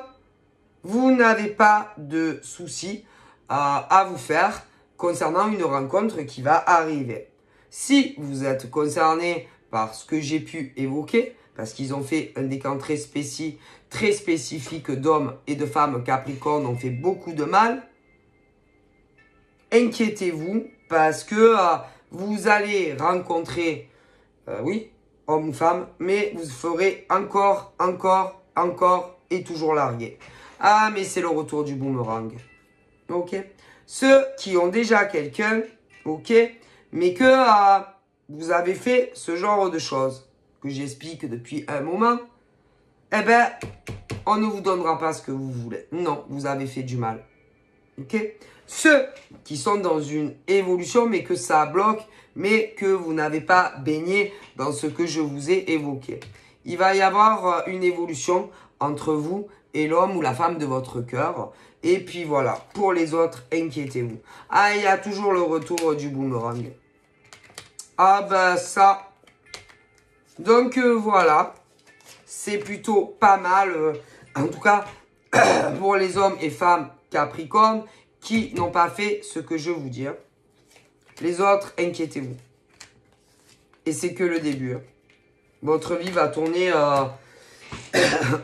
vous n'avez pas de soucis à vous faire concernant une rencontre qui va arriver. Si vous êtes concerné par ce que j'ai pu évoquer, parce qu'ils ont fait un décan très spécifique d'hommes et de femmes Capricornes, ont fait beaucoup de mal, inquiétez-vous parce que vous allez rencontrer, oui, homme ou femme, mais vous ferez encore et toujours larguer. Ah, mais c'est le retour du boomerang. Ok. Ceux qui ont déjà quelqu'un, ok, mais que vous avez fait ce genre de choses que j'explique depuis un moment, eh ben, on ne vous donnera pas ce que vous voulez. Non, vous avez fait du mal. Ok. Ceux qui sont dans une évolution, mais que ça bloque, mais que vous n'avez pas baigné dans ce que je vous ai évoqué. Il va y avoir une évolution entre vous et l'homme ou la femme de votre cœur. Et puis voilà, pour les autres, inquiétez-vous. Ah, il y a toujours le retour du boomerang. Ah ben ça. Donc voilà. C'est plutôt pas mal. En tout cas, pour les hommes et femmes Capricorne qui n'ont pas fait ce que je vous dis. Hein. Les autres, inquiétez-vous. Et c'est que le début. Hein. Votre vie va tourner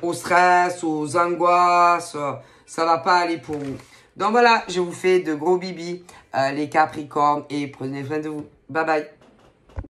au stress, aux angoisses. Ça va pas aller pour vous. Donc voilà, je vous fais de gros bibis, les Capricornes. Et prenez soin de vous. Bye bye.